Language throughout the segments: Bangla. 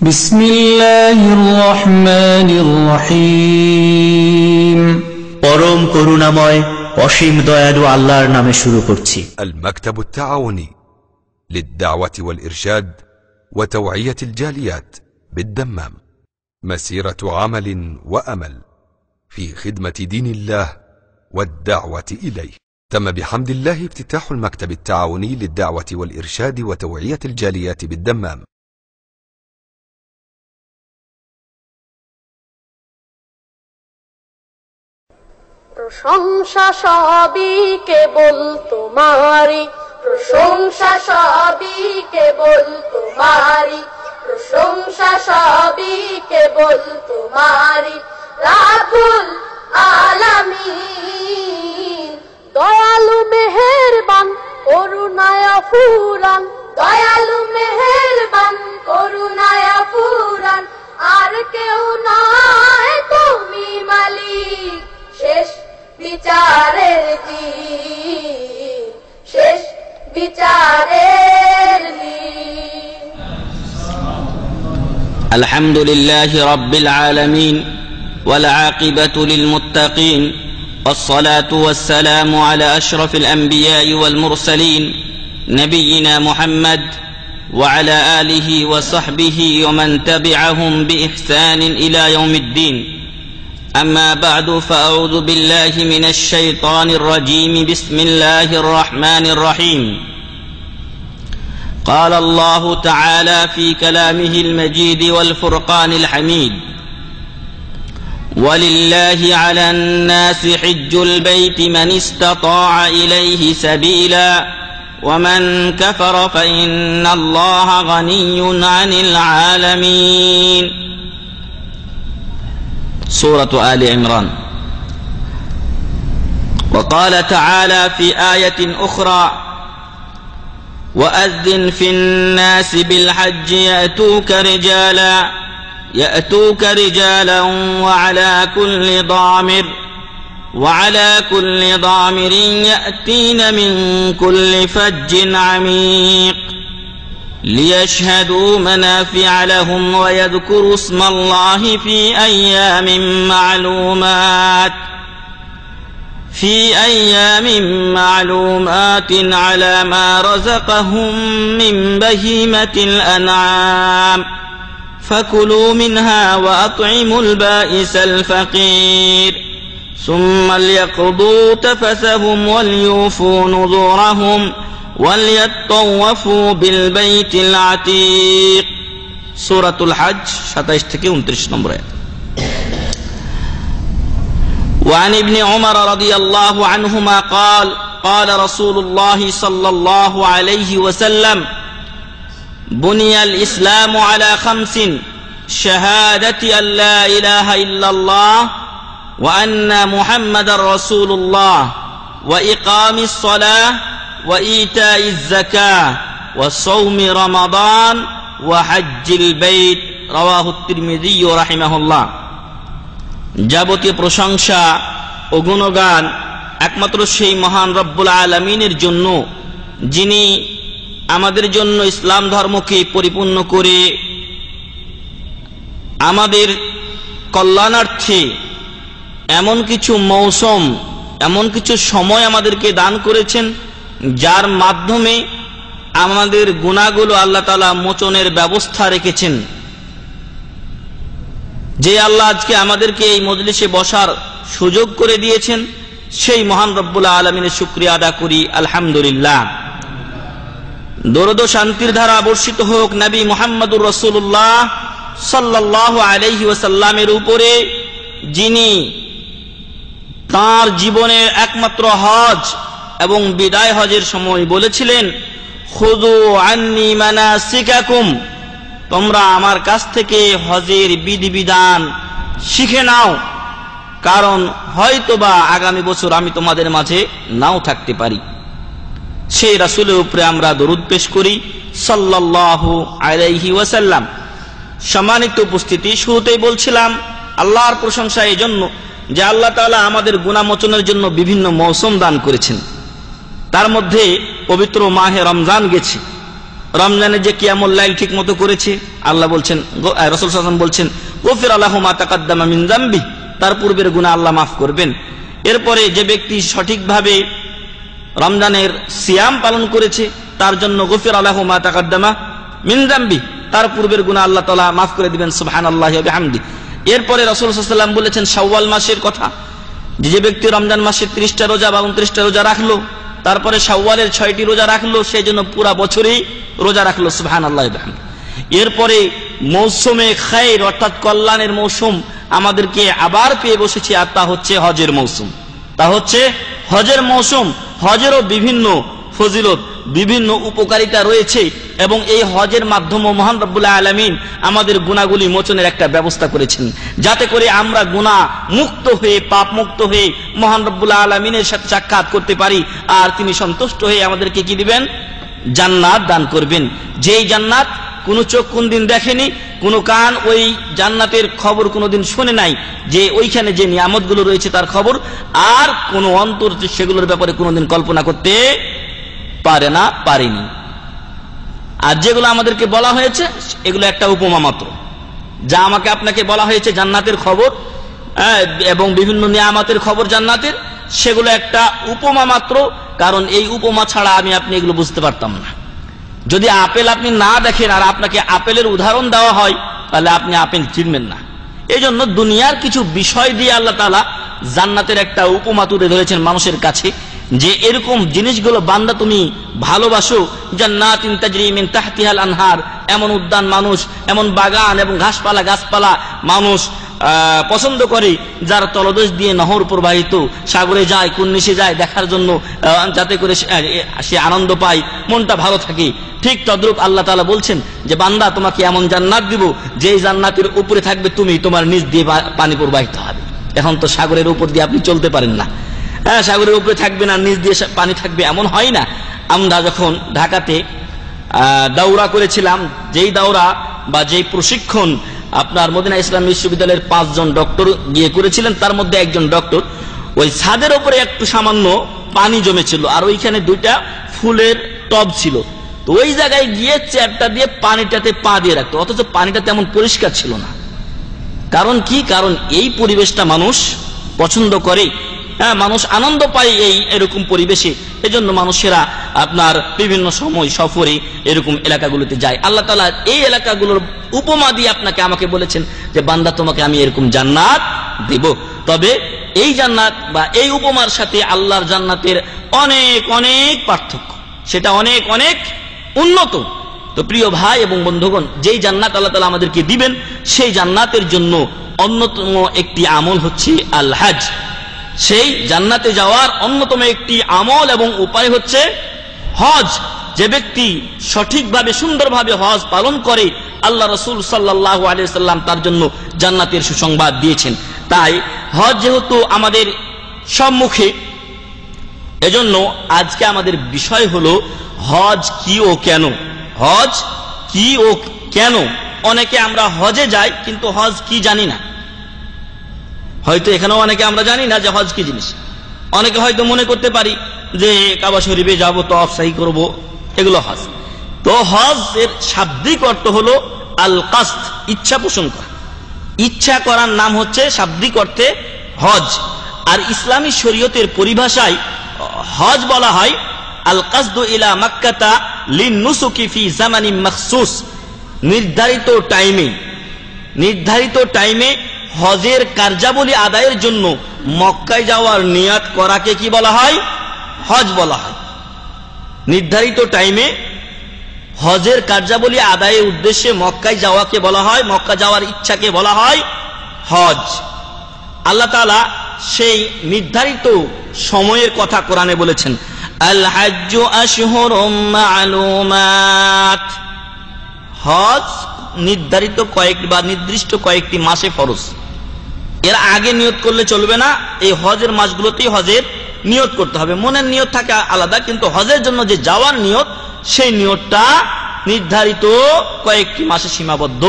বিসমিল্লাহির রহমানির রহিম। পরম করুণাময় অসীম দয়ালু আল্লাহর নামে শুরু করছি। المكتب التعاوني للدعوة والإرشاد وتوعية الجاليات بالدمام، مسيرة عمل وأمل في خدمة دين الله والدعوة إليه. تم بحمد الله افتتاح المكتب التعاوني للدعوة والإرشاد وتوعية الجاليات بالدمام. প্রশংসা সবই কেবল তোমারি, প্রশংসা সবই কেবল তোমারি, প্রশংসা সবই কেবল তোমারি। রাব্বুল আলামিন দয়ালু মেহেরবান করুণায় ফুরান, দয়ালু মেহেরবান করুণায় ফুরান। আর কেউ নয় তুমি মালিক, শেষ বিচারের দিন, শেষ বিচারের দিন। আলহামদুলিল্লাহি রাব্বিল আলামিন ওয়াল আকিবাতু লিল মুত্তাকিন والصلاة والسلام على أشرف الأنبياء والمرسلين نبينا محمد وعلى آله وصحبه ومن تبعهم بإحسان إلى يوم الدين. أما بعد فأعوذ بالله من الشيطان الرجيم. بسم الله الرحمن الرحيم. قال الله تعالى في كلامه المجيد والفرقان الحميد: ولله على الناس حج البيت من استطاع إليه سبيلا ومن كفر فإن الله غني عن العالمين. سورة آل عمران. وقال تعالى في آية أخرى: وأذن في الناس بالحج يأتوك رجالا وعلى كل ضامر يأتين من كل فج عميق ليشهدوا منافع لهم ويذكروا اسم الله في أيام معلومات على ما رزقهم من بهيمة الأنعام فكلوا منها وأطعموا البائس الفقير ثم ليقضوا تفثهم وليوفوا نذورهم وليطوفوا بالبيت العتيق. সূরাতুল হজ 27 থেকে 29 নম্বর আয়াত। وعن ابن عمر رضي الله عنهما قال: قال رسول الله صلى الله عليه وسلم: بني الإسلام على 5: شهادة أن لا إله إلا الله وأن محمد رسول الله وإقام الصلاة وإيتاء الزكاة وصوم رمضان وحج البيت. رواه الترمذي رحمه الله. যাবতীয় প্রশংসা ও গুণগান একমাত্র সেই মহান রব্বুল আলামিনের জন্য, যিনি আমাদের জন্য ইসলাম ধর্মকে পরিপূর্ণ করে আমাদের কল্যাণার্থে এমন কিছু মৌসুম, এমন কিছু সময় আমাদেরকে দান করেছেন, যার মাধ্যমে আমাদের গুনাহগুলো আল্লাহ তাআলা মোচনের ব্যবস্থা রেখেছেন। যে আল্লাহ আজকে আমাদেরকে এই মজলিসে বসার সুযোগ করে দিয়েছেন, সেই মহান রব্বুল আলামিনের শুকরিয়া আদা করি, আলহামদুলিল্লাহ। দরুদ ও শান্তির ধারা বর্ষিত হোক নবী মুহাম্মদুর রাসূলুল্লাহ সাল্লাল্লাহু আলাইহি ওয়াসাল্লামের উপরে, যিনি তার জীবনের একমাত্র হজ এবং বিদায় হজের সময় বলেছিলেন: খুযু আন্নী মানাসিকাকুম, তোমরা আমার কাছ থেকে হজের বিধিবিধান শিখে নাও, কারণ হয়তোবা আগামী বছর আমি তোমাদের মাঝে নাও থাকতে পারি। সেই রাসূলের উপরে আমরা দরুদ পেশ করি সাল্লাল্লাহু আলাইহি ওয়াসাল্লাম। সম্মানিত উপস্থিতি, শুরুতেই বলছিলাম আল্লাহর প্রশংসা এই জন্য যে আল্লাহ তাআলা আমাদের গুনাহ মোচনের জন্য বিভিন্ন মৌসুম দান করেছেন। তার মধ্যে পবিত্র মাহে রমজান গেছে। রমজানে যে কিয়ামুল লাইল ঠিক মতো করেছে, আল্লাহ বলছেন, রাসূল সাল্লাল্লাহু আলাইহি ওয়াসাল্লাম বলছেন গফিরা লাহু মা তাকাদ্দামা মিন যামবি, তার পূর্বের গুনাহ আল্লাহ মাফ করবেন। এরপরে যে ব্যক্তি সঠিকভাবে রমজানের সিয়াম পালন করেছে তার জন্য গফিরা লাহু মা তাকাদ্দামা মিন যামবি, তার পূর্বের গুনাহ আল্লাহ তাআলা মাফ করে দিবেন সুবহানাল্লাহি ওয়া বিহামদি। এরপরে রাসূল সাল্লাল্লাহু আলাইহি ওয়াসাল্লাম বলেছেন শাওয়াল মাসের কথা, যে ব্যক্তি রমজান মাসে 30টা রোজা বা 29টা রোজা রাখলো, তারপরে শাওয়ালের 6টি রোজা রাখলো, সেই জন্য পুরা বছরই রোজা রাখলো সুবহানাল্লাহি ওয়া বিহামদি। এরপরে মৌসুমে খায়র অর্থাৎ কল্যাণের মৌসুম আমাদেরকে আবার পেয়ে বসেছে, আর তা হচ্ছে হজের মৌসুম। তা হচ্ছে হজের মৌসুম। হজেরও বিভিন্ন ফজিলত, বিভিন্ন উপকারিতা রয়েছে এবং এই হজের মাধ্যমে মহান রব্বুল আলামিন আমাদের গুনাহগুলি মোচনের একটা ব্যবস্থা করেছেন, যাতে করে আমরা গুনাহ মুক্ত হয়ে, পাপ মুক্ত হয়ে মহান রব্বুল আলামিনের সাথে সাক্ষাৎ করতে পারি। আর তিনি সন্তুষ্ট হয়ে আমাদেরকে কি দিবেন? জান্নাত দান করবেন। যেই জান্নাত কোন চোখ কোনদিন দেখেনি, কোন কান ওই জান্নাতের খবর কোনদিন শুনে নাই, যে ওইখানে যে নিয়ামতগুলো রয়েছে তার খবর, আর কোন অন্তর সেগুলোর ব্যাপারে কোনদিন কল্পনা করতে পারে না, পারেনি। আর যেগুলো আমাদেরকে বলা হয়েছে এগুলো একটা উপমা মাত্র। যা আমাকে আপনাকে বলা হয়েছে জান্নাতের খবর এবং বিভিন্ন নিয়ামতের খবর জান্নাতের, সেগুলো একটা উপমা মাত্র। কারণ এই উপমা ছাড়া আমি আপনি এগুলো বুঝতে পারতাম না। যদি আপেল আপনি না দেখেন আর আপনাকে আপেলের উদাহরণ দেওয়া হয়, তাহলে আপনি আপেল চিনবেন না। এই জন্য দুনিয়ার কিছু বিষয় দিয়ে আল্লাহ তাআলা জান্নাতের একটা উপমা তুলে ধরেছেন মানুষের কাছে, যে এরকম জিনিসগুলো বান্দা তুমি ভালোবাসো। জান্নাতিন তাজরি মিন তাহতিহাল আনহার, এমন উদ্যান মানুষ, এমন বাগান এবং ঘাসপালা গাছপালা মানুষ পছন্দ করে, যার তলদেশ দিয়ে নহর প্রবাহিত, সাগরে যায়, কুন্নিসে যায় দেখার জন্য, যাতে করে সে আনন্দ পায়, মনটা ভালো থাকে। ঠিক তদ্রূপ আল্লাহ তাআলা বলছেন যে বান্দা তোমাকে এমন জান্নাত দিব, যেই জান্নাতের উপরে থাকবে তুমি, তোমার নিচ দিয়ে পানি প্রবাহিত হবে। এখন তো সাগরের উপর দিয়ে আপনি চলতে পারেন না, সাগরের উপরে থাকবে না, নিচ দিয়ে পানি থাকবে, এমন হয় না। আমরা যখন ঢাকাতে দাওরা করেছিলাম, যেই দাওরা বা যেই প্রশিক্ষণ আপনার মদিনা ইসলামী বিশ্ববিদ্যালয়ের 5 জন ডক্টর গিয়ে করেছিলেন, তার মধ্যে একজন ডক্টর ওই ছাদের উপরে একটু সামান্য পানি জমেছিল, আর ওইখানে 2টা ফুলের টব ছিল। তো ওই জায়গায় গিয়ে চেয়ারটা দিয়ে পানিটাতে পা দিয়ে রাখতো, অথচ পানিটা তেমন পরিষ্কার ছিল না। কারণ কি? কারণ এই পরিবেশটা মানুষ পছন্দ করে, মানুষ আনন্দ পায় এরকম পরিবেশে। এজন্য মানুষেরা আপনার বিভিন্ন সময় সফরে এরকম এলাকাগুলোতে যায়। আল্লাহ তাআলা এই এলাকাগুলোর উপমা দিয়ে আপনাকে আমাকে বলেছেন যে বান্দা তোমাকে আমি এরকম জান্নাত দেব। তবে এই জান্নাত বা এই উপমার সাথে আল্লাহর জান্নাতের অনেক অনেক পার্থক্য, সেটা অনেক অনেক উন্নত। তো প্রিয় ভাই এবং বন্ধুগণ, যেই জান্নাত আল্লাহ তাআলা আমাদেরকে দিবেন, সেই জান্নাতের জন্য অন্যতম একটি আমল হচ্ছে আল হজ। সেই জান্নাতে যাওয়ার অন্যতম একটি আমল এবং উপায় হচ্ছে হজ। যে ব্যক্তি সঠিকভাবে সুন্দরভাবে হজ পালন করে, আল্লাহ রাসূল সাল্লাল্লাহু আলাইহি ওয়াসাল্লাম তার জন্য জান্নাতের সুসংবাদ দিয়েছেন। তাই হজ যেহেতু আমাদের সম্মুখে, এজন্য আজকে আমাদের বিষয় হলো হজ কি ও কেন। হজ কি ও কেন? অনেকে আমরা হজে যাই কিন্তু হজ কি জানি না। হয়তো এখানেও অনেকে আমরা জানি না যে হজ কি জিনিস। অনেকে হয়তো মনে করতে পারি যে কাবা শরীফে যাব, তওয়াফ সাই করব, এগুলো হজ। তো হজ এর শাব্দিক অর্থ হলো আল কাসদ, ইচ্ছা পোষণ করা। ইচ্ছা করার নাম হচ্ছে শাব্দিক অর্থে হজ। আর ইসলামী শরীয়তের পরিভাষায় হজ বলা হয় আল কাসদু ইলা মাক্কাতা লিন্নুসুকি ফি জামানিন মাখসুস। নির্ধারিত টাইমে হজের কার্যাবলী আদায়ের জন্য মক্কায় যাওয়ার নিয়ত করাকে কি বলা হয়? হজ বলা হয়। নির্ধারিত টাইমে হজের কার্যাবলী আদায়ের উদ্দেশ্যে মক্কায় যাওয়াকে বলা হয়, মক্কা যাওয়ার ইচ্ছাকে বলা হয় হজ। আল্লাহ তাআলা সেই নির্ধারিত সময়ের কথা কোরআনে বলেছেন, আল হাজ্জু আশহুরুম মা'লুমাত। হজ নির্ধারিত নির্দিষ্ট কয়েকটি মাসে ফরজ। এর আগে নিয়ত করলে চলবে না। এই হজের মাসগুলোতেই হজের নিয়ত করতে হবে। মনের নিয়ত থাকে আলাদা, কিন্তু হজের জন্য যে যাওয়ার নিয়ত, সেই নিয়তটা নির্ধারিত কয়েকটি মাসে সীমাবদ্ধ।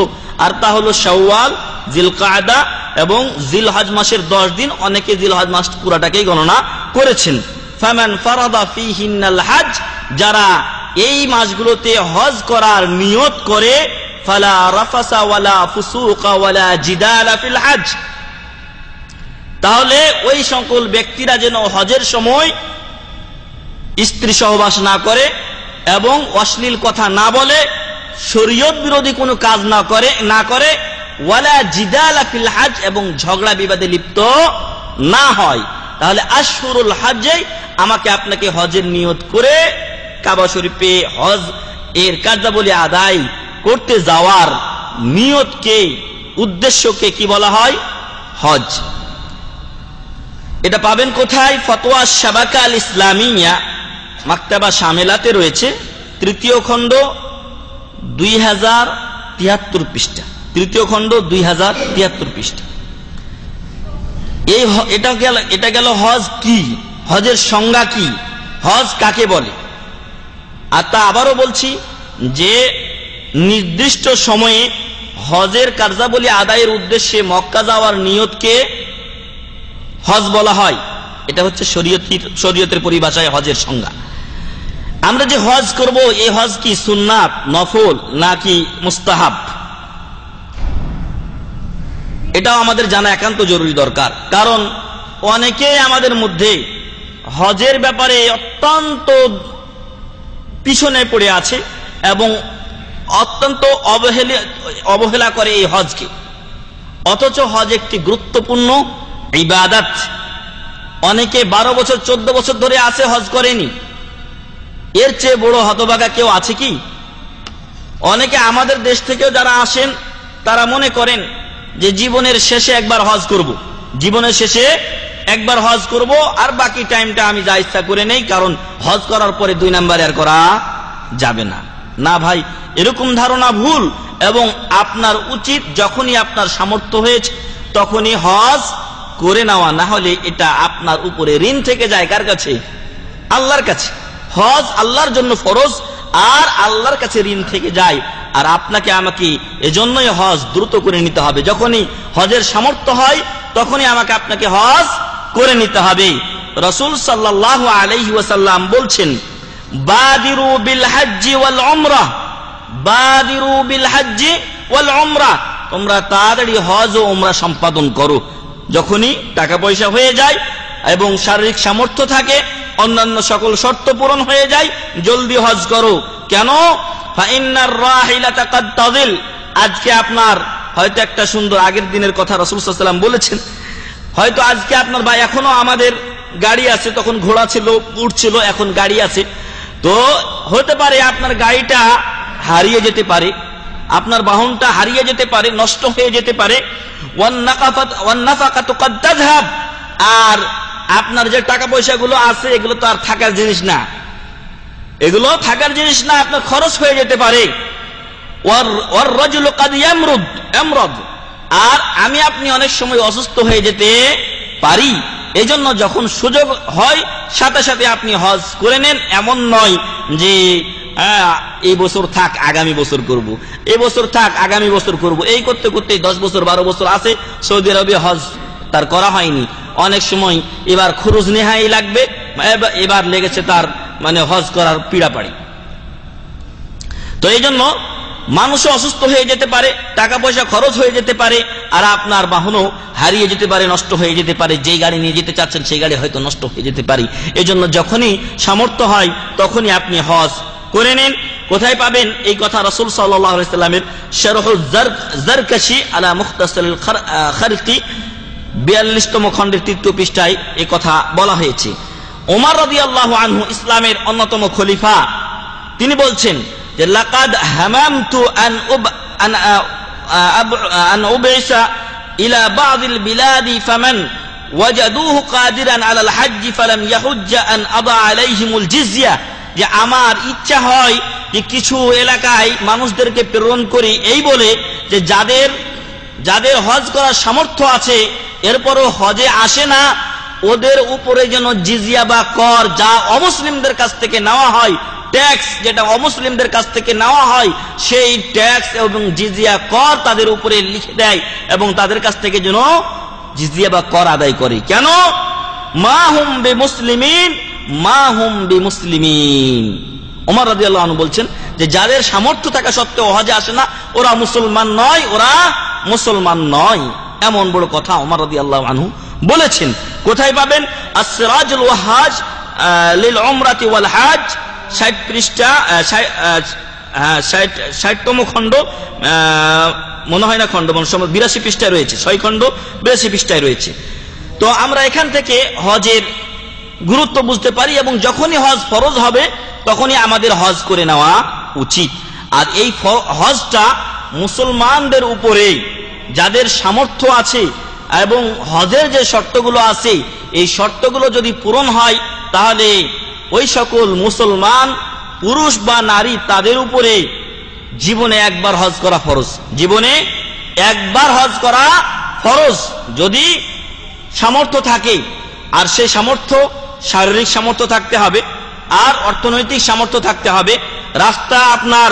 আর তা হলো শাওয়াল, জিলকাদা এবং জিলহজ মাসের 10 দিন। অনেকে জিলহজ মাস পুরাটাকেই গণনা করেছেন। ফামান ফারাদা ফীহিন্নাল হজ, যারা এই মাসগুলোতে হজ করার নিয়ত করে ফালা রাফাসা ওয়ালা ফুসুকা ওয়ালা জিদালা ফিল হজ, তাহলে ওই সকল ব্যক্তিরা যেন হজের সময় স্ত্রী সহবাস না করে এবং অশ্লীল কথা না বলে, শরীয়ত বিরোধী কোনো কাজ না করে ওয়ালা জিদালা ফিল হজ, এবং ঝগড়া বিবাদে লিপ্ত না হয়। তাহলে আশহুরুল হজ্জে আমাকে আপনাকে হজের নিয়ত করে কাবা শরীফে হজ এর কার্যাবলী আদায় করতে যাওয়ার নিয়তকে, উদ্দেশ্যকে কি বলা হয়? হজ। এটা পাবেন কোথায়? ফতোয়া শাবাকা আল ইসলামিয়া মাকতাবা শামেলাতে রয়েছে, 3য় খণ্ড 2073 পৃষ্ঠা, 3য় খণ্ড 2073 পৃষ্ঠা। এটা গেল হজ কি, হজের সংজ্ঞা কি, হজ কাকে বলে। আর তা আবারও বলছি যে নির্দিষ্ট সময়ে হজের কার্যাবলী আদায়ের উদ্দেশ্যে মক্কা যাওয়ার নিয়তকে হজ বলা হয়। এটা হচ্ছে শরীয়তের পরিভাষায় হজের সংজ্ঞা। আমরা যে হজ করব, এই হজ কি সুন্নাত, নফল নাকি মুস্তাহাব, এটাও আমাদের জানা একান্ত জরুরি দরকার। কারণ অনেকে আমাদের মধ্যে হজের ব্যাপারে অত্যন্ত পিছনে পড়ে আছে এবং অত্যন্ত অবহেলা করে এই হজকে, অথচ হজ একটি গুরুত্বপূর্ণ ইবাদত। অনেকে 12 বছর 14 বছর ধরে আছে, হজ করেনি। এর চেয়ে বড় হতভাগা কেউ আছে কি? অনেকে আমাদের দেশ থেকেও যারা আসেন তারা মনে করেন যে জীবনের শেষে একবার হজ করব, জীবনের শেষে একবার হজ করব, আর বাকি টাইমটা আমি যা ইচ্ছা করে নেই, কারণ হজ করার পরে 2 নাম্বার আর করা যাবে না। না ভাই, এরকম ধারণা ভুল। এবং আপনার উচিত যখনই আপনার সামর্থ্য হয়েছে তখনই হজ করে নেওয়া, না হলে এটা আপনার উপরে ঋণ থেকে যায়। কার কাছে? আল্লাহর কাছে। হজ আল্লাহর জন্য ফরজ, আর আল্লাহর কাছে ঋণ থেকে যায়। আর আপনাকে আমাকে এজন্যই হজ দ্রুত করে নিতে হবে। যখনই হজের সামর্থ্য হয় তখনই আপনাকে হজ করে নিতে হবে। রাসূল সাল্লাল্লাহু আলাইহি ওয়াসাল্লাম বলছেন, বাদিরু বিল হজ্জি ওয়াল উমরাহ, বাদিরু বিল হজ্জি ওয়াল উমরাহ, তোমরা তাড়াতাড়ি হজ ও উমরা সম্পাদন করো। যখনই টাকা পয়সা হয়ে যায় এবং শারীরিক সামর্থ্য থাকে, অন্যান্য সকল শর্ত পূরণ হয়ে যায়, জলদি হজ করো। কেন? ফাইন্নার রাহিলাতা কাদ তাযিল, আজকে আপনার হয়তো একটা সুন্দর আগের দিনের কথা রাসূল সাল্লাল্লাহু আলাইহি ওয়াসাল্লাম বলেছেন, হয়তো আজকে আপনার বা এখনো আমাদের গাড়ি আছে, তখন ঘোড়া ছিল, উট ছিল, এখন গাড়ি আছে। তো হতে পারে আপনার গাড়িটা হারিয়ে যেতে পারে, আপনার বাহনটা হারিয়ে যেতে পারে, নষ্ট হয়ে যেতে পারে। ওয়ান নাফাকাতু কাদ তাযহাব, আর আপনার যে টাকা পয়সাগুলো আছে এগুলো তো আর থাকার জিনিস না, এগুলো থাকার জিনিস না, আপনার খরচ হয়ে যেতে পারে। ওয়ার রাজুলু কাদ ইয়ামরুদ, আর আমি আপনি অনেক সময় অসুস্থ হয়ে যেতে পারি। এজন্য যখন সুযোগ হয় সাথে সাথে আপনি হজ করে নেন। এমন নয় যে এই বছর থাক আগামী বছর করব, এই বছর থাক আগামী বছর করব, এই করতে করতে 10 বছর 12 বছর আছে, সৌদি আরবে হজ তার করা হয়নি। অনেক সময় এবার খরচ নেহাই লাগবে, এবার লেগেছে তার মানে হজ করার পিড়াপাড়ি। তো এই জন্য মানুষও অসুস্থ হয়ে যেতে পারে, টাকা পয়সা খরচ হয়ে যেতে পারে, আর আপনার বাহনও হারিয়ে যেতে পারে, নষ্ট হয়ে যেতে পারে। যেই গাড়ি নিয়ে যেতে চাচ্ছেন সেই গাড়ি হয়তো নষ্ট হয়ে যেতে পারে। এই জন্য যখনই সামর্থ্য হয় তখনই আপনি হজ করে নেন। কোথায় পাবেন এই কথা? রাসূল সাল্লাল্লাহু আলাইহি ওয়াসাল্লামের শারহুল জারকাশি আলা মুখতাসারিল খারকি 42তম খণ্ডের 3য় পৃষ্ঠায় এই কথা বলা হয়েছে। ওমর রাদিয়াল্লাহু আনহু ইসলামের অন্যতম খলিফা, তিনি বলছেন যে লাকাদ হামামতু আন উবইসা ইলা বাযিল বিলাদি ফামান ওয়াজাদুহু কাদিরান আলাল হজ্জ ফালাম ইয়াহুজ্জ আন আদা আলাইহিমুল জিজিয়া, যে আমার ইচ্ছা হয় যে কিছু এলাকায় মানুষদেরকে প্রেরণ করি এই বলে যে যাদের হজ করার সামর্থ্য আছে এরপরও হজে আসে না, ওদের উপরে যেন জিজিয়া বা কর, যা অমুসলিমদের কাছ থেকে নেওয়া হয়, ট্যাক্স যেটা অমুসলিমদের কাছ থেকে নেওয়া হয়, সেই ট্যাক্স এবং জিজিয়া কর তাদের উপরে লিখে দেয় এবং তাদের কাছ থেকে যেন জিজিয়া বা কর আদায় করে। কেন? মা হুম বিমুসলিমিন, মা হুম বিমুসলিমিন, ওমর রাদিয়াল্লাহু আনহু বলছেন যে যাদের সামর্থ্য থাকা সত্ত্বেও হজে আসে না ওরা মুসলমান নয়, ওরা মুসলমান নয়। এমন বড় কথা ওমর রাদিয়াল্লাহু আনহু বলেছেন। কোথায় পাবেন? আস-সিরাজুল ওয়াহাজ লিল উমরাতি ওয়াল হজ, 60 পৃষ্ঠা, 60তম খণ্ড, মনে হয় না খণ্ড, 82 পৃষ্ঠায় রয়েছে, 6 খণ্ড 82 পৃষ্ঠায় রয়েছে। তো আমরা এখান থেকে হজের গুরুত্ব বুঝতে পারি এবং যখনই হজ ফরজ হবে তখনই আমাদের হজ করে নেওয়া উচিত। আর এই হজটা মুসলমানদের উপরে যাদের সামর্থ্য আছে এবং হজের যে শর্তগুলো আছে এই শর্তগুলো যদি পূরণ হয় তাহলে ওই সকল মুসলমান পুরুষ বা নারী তাদের উপরে জীবনে একবার হজ করা ফরজ, জীবনে একবার হজ করা ফরজ যদি সামর্থ্য থাকে। আর সেই সামর্থ্য শারীরিক সামর্থ্য থাকতে হবে আর অর্থনৈতিক সামর্থ্য থাকতে হবে। রাস্তা আপনার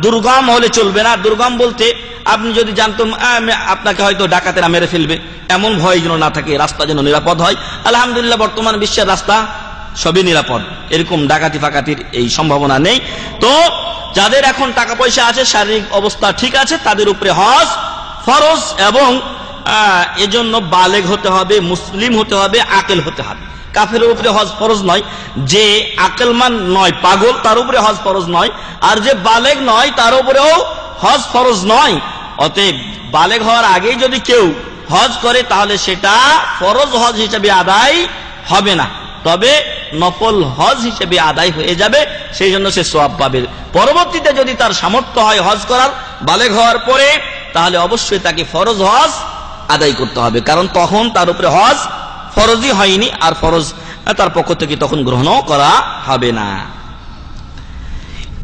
দুর্গম হলে চলবে না। দুর্গম বলতে আপনি যদি জানতেন আপনাকে হয়তো ডাকাতেরা মেরে ফেলবে, এমন ভয় যেন না থাকে, রাস্তা যেন নিরাপদ হয়। আলহামদুলিল্লাহ বর্তমান বিশ্বের রাস্তা সবই নিরাপদ, এরকম ডাকাতি ফাকাতির এই সম্ভাবনা নেই। তো যাদের এখন টাকা পয়সা আছে, শারীরিক অবস্থা ঠিক আছে, তাদের উপরে হজ ফরজ এবং এজন্য বালেগ হতে হবে, মুসলিম হতে হবে, আকেল হতে হবে। কাফেরের উপরে হজ ফরজ নয়, যে আকেলমান নয়, পাগল, তার উপরে হজ ফরজ নয়, আর যে বালেগ নয় তার উপরেও হজ ফরজ নয়। অতএব বালেগ হওয়ার আগেই যদি কেউ হজ করে তাহলে সেটা ফরজ হজ হিসেবে আদায় হবে না, তবে নফল হজ হিসেবে আদায় হয়ে যাবে, সেই জন্য সে সওয়াব পাবে। পরবর্তীতে যদি তার সামর্থ্য হয় হজ করার বালেগ হওয়ার পরে, তাহলে অবশ্যই তাকে ফরজ হজ আদায় করতে হবে, কারণ তখন তার উপরে হজ ফরজই হয়নি, আর ফরজ তার পক্ষ থেকে তখন গ্রহণও করা হবে না।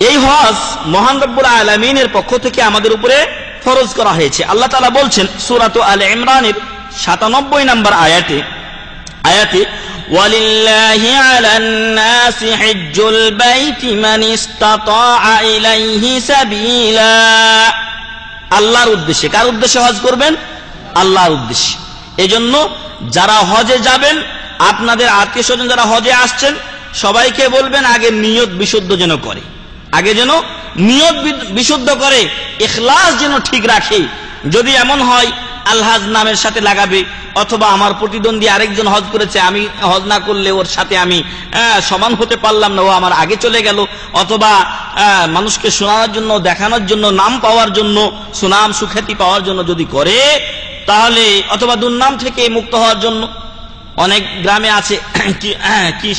এই হজ মহান রব্বুল আলামিনের পক্ষ থেকে আমাদের উপরে ফরজ করা হয়েছে। আল্লাহ তাআলা বলছেন সূরা আলে ইমরানের 97 নম্বর আয়াতে ওয়ালিল্লাহি আলান নাসি হিজ্জুল বাইতি মান ইসতাতাআ ইলাইহি সাবিলা। আল্লাহর উদ্দেশ্যে, কার উদ্দেশ্যে হজ করবেন? আল্লাহর উদ্দেশ্যে। এজন্য যারা হজে যাবেন, আপনাদের আত্মীয় স্বজন যারা হজে আসছেন, সবাইকে বলবেন আগে নিয়ত বিশুদ্ধ যেন করে, আগে যেন নিয়ত বিশুদ্ধ করে, ইখলাস যেন ঠিক রাখে। যদি এমন হয় আলহাজ নামের সাথে লাগাবে, অথবা আমার প্রতিদ্বন্দ্বী আরেকজন হজ করেছে, আমি হজ না করলে ওর সাথে আমি সমান হতে পারলাম না, ও আমার আগে চলে গেল, অথবা মানুষকে শোনানোর জন্য, দেখানোর জন্য, নাম পাওয়ার জন্য, সুনাম সুখ্যাতি পাওয়ার জন্য যদি করে, তাহলে অথবা দুর্নাম থেকে মুক্ত হওয়ার জন্য। অনেক গ্রামে আছে কি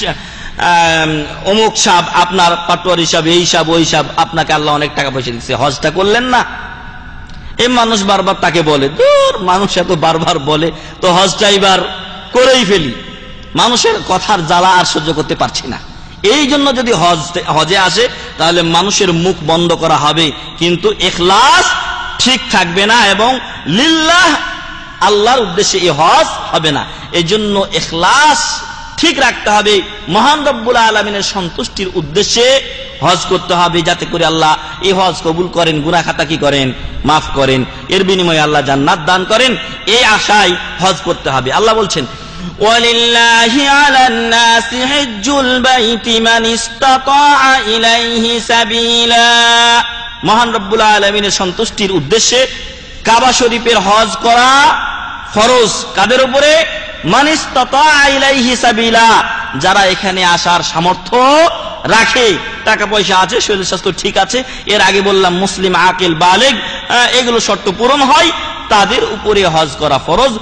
অমুক সাহেব আপনার পাটোয়ারি সাহেব, এই সাহেব ওই সাহেব, আপনাকে আল্লাহ অনেক টাকা পয়সা দিচ্ছে, হজটা করলেন না। এই মানুষ বারবার তাকে বলে, দূর, মানুষ এত বারবার বলে তো হজটা এবার করেই ফেলি, মানুষের কথার জ্বালা আর সহ্য করতে পারছি না। এই জন্য যদি হজে আসে তাহলে মানুষের মুখ বন্ধ করা হবে, কিন্তু ইখলাস ঠিক থাকবে না এবং লিল্লাহ আল্লাহর উদ্দেশ্যে এই হজ হবে না। এই জন্য ইখলাস ঠিক রাখতে হবে, মহান রব্বুল আলামিনের সন্তুষ্টির উদ্দেশ্যে হজ করতে হবে, যাতে করে আল্লাহ এই হজ কবুল করেন, গুনাহ খাতা কি করেন, মাফ করেন, এর বিনিময়ে আল্লাহ জান্নাত দান করেন, এই আশায় হজ করতে হবে। আল্লাহ বলছেন ওয়ালিল্লাহি আলান নাসি হিজ্জুল বাইতি মান ইসতাতাআ ইলাইহি সাবিলা। মহান রব্বুল আলামিনের সন্তুষ্টির উদ্দেশ্যে কাবা শরীফের হজ করা ফরজ। কাদের উপরে? মান ইসতাতাআ ইলাইহি সাবিলা, যারা এখানে আসার সামর্থ্য রাখে, টাকা পয়সা আছে, শরীর স্বাস্থ্য ঠিক আছে। এর আগে বললাম মুসলিম, আকিল, বালেগ, এগুলো শর্ত পূরণ হয়, তাদের উপরে হজ করা ফরজ।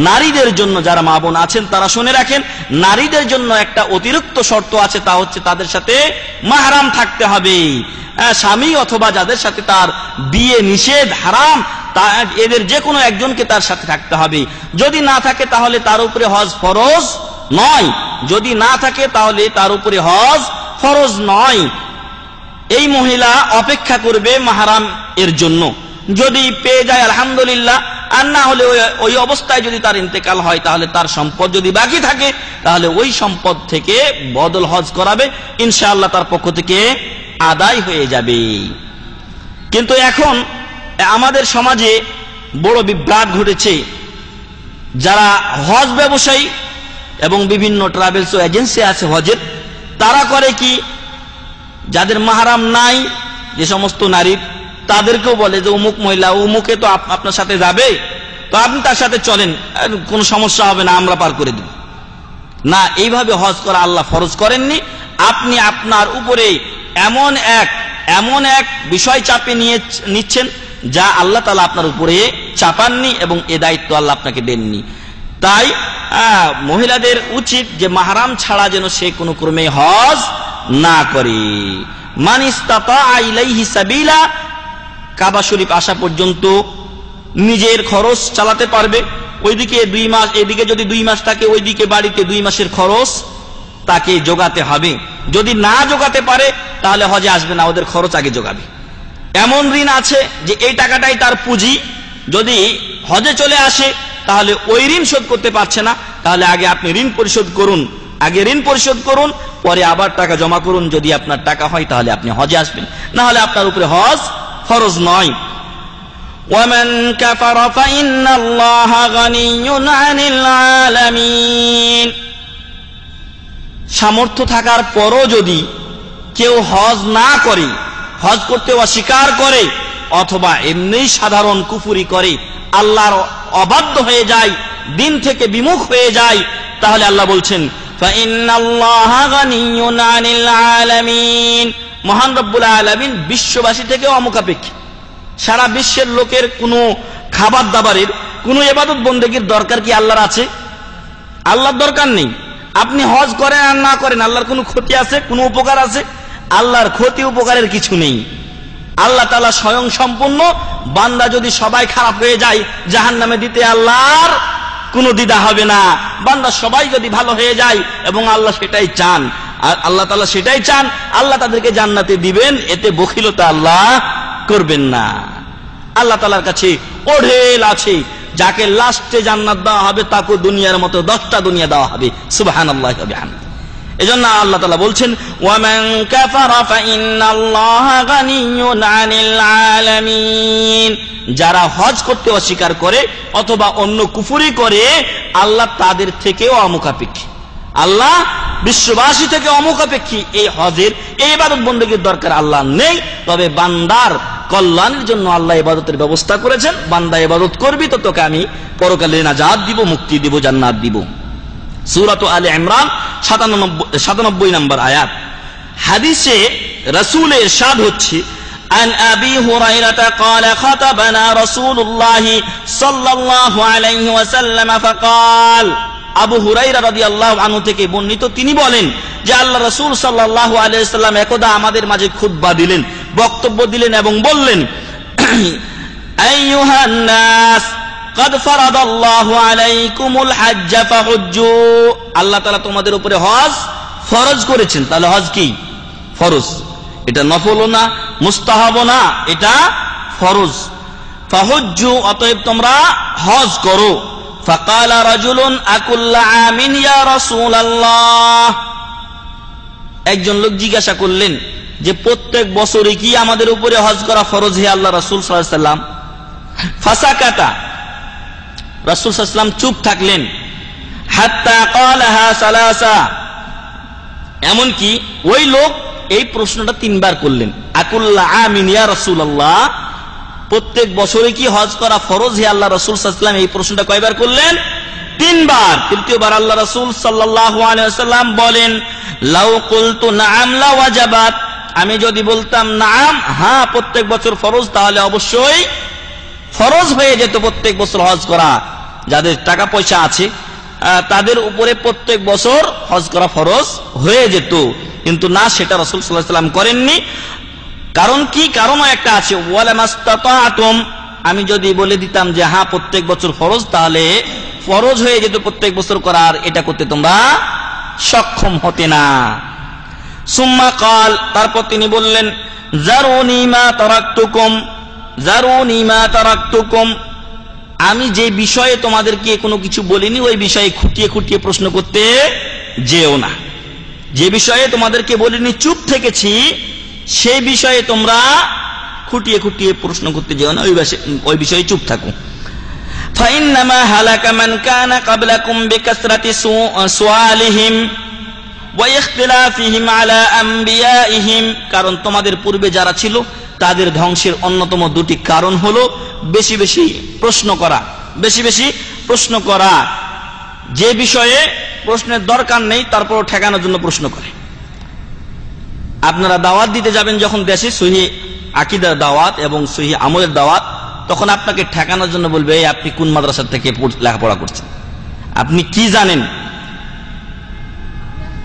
নারীদের জন্য, যারা মা বোন আছেন তারা শুনে রাখেন, নারীদের জন্য একটা অতিরিক্ত শর্ত আছে, তা হচ্ছে তাদের সাথে মাহরাম থাকতে হবে। স্বামী অথবা যাদের সাথে তার বিয়ে নিষেধ, হারাম, এদের যে কোনো একজনকে তার সাথে থাকতে হবে। যদি না থাকে তাহলে তার উপরে হজ ফরজ নয়, যদি না থাকে তাহলে তার উপরে হজ ফরজ নয়। এই মহিলা অপেক্ষা করবে মাহরাম এর জন্য, যদি পেয়ে যায় আলহামদুলিল্লাহ, আর না হলে ওই অবস্থায় যদি তার ইন্তেকাল হয় তাহলে তার সম্পদ যদি বাকি থাকে তাহলে ওই সম্পদ থেকে বদল হজ করাবে, ইনশাআল্লাহ তার পক্ষ থেকে আদায় হয়ে যাবে। কিন্তু এখন আমাদের সমাজে বড় বিভ্রাট ঘটেছে। যারা হজ ব্যবসায়ী এবং বিভিন্ন ট্রাভেলস ও এজেন্সি আছে হজের, তারা করে কি, যাদের মাহরাম নাই যে সমস্ত নারী, তাদেরকেও বলে যে অমুক মহিলা অমুকে তো আপনার সাথে যাবে, তো আপনি তার সাথে চলেন, কোনো সমস্যা হবে না, আমরা পার করে দেব না। এইভাবে হজ করা আল্লাহ ফরজ করেননি। আপনি আপনার উপরে এমন এক বিষয় চাপে নিচ্ছেন যা আল্লাহ তাআলা আপনার উপরে চাপাননি এবং এ দায়িত্ব আল্লাহ আপনাকে দেননি। তাই মহিলাদের উচিত যে মাহরাম ছাড়া যেন সে কোনো ক্রমে হজ না করে। মান ইসতাতা ইলাইহি সাবিলা, কাবা শরীফ আসা পর্যন্ত নিজের খরচ চালাতে পারবে, ওইদিকে 2 মাস, এদিকে যদি 2 মাস থাকে ওইদিকে বাড়িতে 2 মাসের খরচ তাকে জোগাতে হবে। যদি না জোগাতে পারে তাহলে হজে আসবে না, ওদের খরচ আগে জোগাবে। এমন ঋণ আছে যে এই টাকাটাই তার পুঁজি, যদি হজে চলে আসে তাহলে ওই ঋণ শোধ করতে পারছে না, তাহলে আগে আপনি ঋণ পরিশোধ করুন, পরে আবার টাকা জমা করুন। যদি আপনার টাকা হয় তাহলে আপনি হজে আসবেন, না হলে আপনার উপরে হজ ফরজ নয়। ওয়ামান কাফারা ফাইন্নাল্লাহা গানিয়্যুন আনিল আলামিন। সামর্থ্য থাকার পরও যদি কেউ হজ না করে, হজ করতে অস্বীকার করে, অথবা এমনি সাধারণ কুফরি করে, আল্লাহর অবাধ্য হয়ে যায়, দিন থেকে বিমুখ হয়ে যায়, তাহলে আল্লাহ বলছেন ফাইন্নাল্লাহা গানিয়্যুন আনিল আলামিন। মহান রব্বুল আলামিন বিশ্ববাসী থেকে অমুখাপেক্ষী। সারা বিশ্বের লোকের কোনো খাবার দাবারের, কোনো ইবাদত বন্দেগীর দরকার কি আল্লাহর আছে? আল্লাহর দরকার নেই। আপনি হজ করেন আর না করেন, আল্লাহর কোনো ক্ষতি আছে, কোনো উপকার আছে? আল্লাহর ক্ষতি উপকারের কিছু নেই। আল্লাহ তাআলা স্বয়ং সম্পূর্ণ। বান্দা যদি সবাই খারাপ হয়ে যায় জাহান্নামে দিতে আল্লাহর কোনো দ্বিধা হবে না। বান্দা সবাই যদি ভালো হয়ে যায়, এবং আল্লাহ সেটাই চান, আর আল্লাহ তাআলা সেটাই চান, আল্লাহ তাদেরকে জান্নাতে দিবেন, এতে বখিলতা আল্লাহ করবেন না। আল্লাহ তাআলার কাছে ওঢেল আছে, যাকে লাস্টে জান্নাত দেওয়া হবে তাকে দুনিয়ার মতো 10টা দুনিয়া দেওয়া হবে। সুবহানাল্লাহি ওয়া বিহামদিহি। এজন্য আল্লাহ তাআলা বলছেন ওয়ামান কাফারা ফাইন্নাল্লাহা গানিয়্যুন আনিল আলামিন। যারা হজ করতে অস্বীকার করে অথবা অন্য কুফরি করে, আল্লাহ তাদের থেকেও অমুখাপেক্ষী, আল্লাহ বিশ্ববাসী থেকে অমুখাপেক্ষী। এই হজের, এই ইবাদত বন্দেগীর দরকার আল্লাহ নেই, তবে বান্দার কল্যাণের জন্য আল্লাহ ইবাদতের ব্যবস্থা করেছেন। বান্দা ইবাদত করবি তো তোকে আমি পরকালে নাজাত দিব, মুক্তি দিব, জান্নাত দিব। সূরা আলে ইমরান 97 নম্বর আয়াত। হাদিসে রাসূলের ইরশাদ হচ্ছে عن أبي هريرة قال خطبنا رسول الله صلى الله عليه وسلم فقال। আবু হুরায়রা রাদিয়াল্লাহু আনহু থেকে বর্ণিত, তিনি বলেন যে আল্লাহ রাসূল সাল্লাল্লাহু আলাইহি ওয়াসাল্লাম একদা আমাদের মাঝে খুতবা দিলেন, বক্তব্য দিলেন এবং বললেন আইয়ুহান নাস قد فرض الله عليكم الحج فحجوا। আল্লাহ তাআলা তোমাদের উপরে হজ ফরজ করেছেন। তাহলে হজ কি? ফরজ। এটা নফলও না, মুস্তাহাবও না, এটা ফরজ। ফাহুজ্জু, অতএব তোমরা হজ করো। ফাকালা রাজুলুন আকুল্লা আমিন ইয়া রাসূলুল্লাহ। একজন লোক জিজ্ঞাসা করলেন যে প্রত্যেক বছরে কি আমাদের উপরে হজ করা ফরজ হে আল্লাহ রাসূল সাল্লাল্লাহু আলাইহি ওয়াসাল্লাম? ফাসাকাতা, রাসূল সাল্লাল্লাহু আলাইহি ওয়াসাল্লাম চুপ থাকলেন। হাত্তা ক্বালাহা সালাসা, এমনকি ওই লোক এই প্রশ্নটা 3 বার করলেন। আকুল্লা আমিন ইয়া রাসূলুল্লাহ, প্রত্যেক বছরে কি হজ করা ফরজ হে আল্লাহ রাসূল সাল্লাল্লাহু আলাইহি ওয়াসাল্লাম? এই প্রশ্নটা কয়বার করলেন? 3 বার। তৃতীয়বার আল্লাহ রাসূল সাল্লাল্লাহু আলাইহি ওয়াসাল্লাম বলেন লাউ কুলতু নাআম লা ওয়াজাবাত, আমি যদি বলতাম নাআম, হ্যাঁ প্রত্যেক বছর ফরজ, তাহলে অবশ্যই ফরজ হয়ে যেত প্রত্যেক বছর হজ করা। যাদের টাকা পয়সা আছে তাদের উপরে প্রত্যেক বছর হজ করা ফরজ হয়ে যেত, কিন্তু না, সেটা রাসূল সাল্লাল্লাহু আলাইহি ওয়াসাল্লাম করেননি। কারণ কি? কারণও একটা আছে, ওয়ালা মাস্তাতাতুম, আমি যদি বলে দিতাম যে হ্যাঁ প্রত্যেক বছর ফরজ, তাহলে ফরজ হয়ে যেত প্রত্যেক বছর করার, এটা করতে তোমরা সক্ষম হতে না। সুম্মা কাল, তারপর তিনি বললেন জারুনি মা তারাকতুকুম, জারুনি মা তারাকতুকুম, আমি যে বিষয়ে তোমাদেরকে কোনো কিছু বলিনি ওই বিষয়ে খুঁটিয়ে খুঁটিয়ে প্রশ্ন করতে যেও না। যে বিষয়ে তোমাদেরকে বলিনি, চুপ থেকেছি, সেই বিষয়ে তোমরা খুঁটিয়ে খুঁটিয়ে প্রশ্ন করতে যেও না, ওই বিষয়ে চুপ থাকো। فإنما هلك من كان قبلكم بكثرة سؤالهم ওয়া ইখতিলাফিহিম আলা আমবিয়াইহিম, কারণ তোমাদের পূর্বে যারা ছিল তাদের ধ্বংসের অন্যতম দুটি কারণ হলো বেশি বেশি প্রশ্ন করা। বেশি বেশি প্রশ্ন করা, যে বিষয়ে প্রশ্নের দরকার নেই তারপর ঠেকানোর জন্য প্রশ্ন করে। আপনারা দাওয়াত দিতে যাবেন যখন দেশে, সহিহ আকীদার দাওয়াত এবং সহিহ আমলের দাওয়াত, তখন আপনাকে ঠেকানোর জন্য বলবে এই আপনি কোন মাদ্রাসা থেকে লেখাপড়া করছেন, আপনি কি জানেন,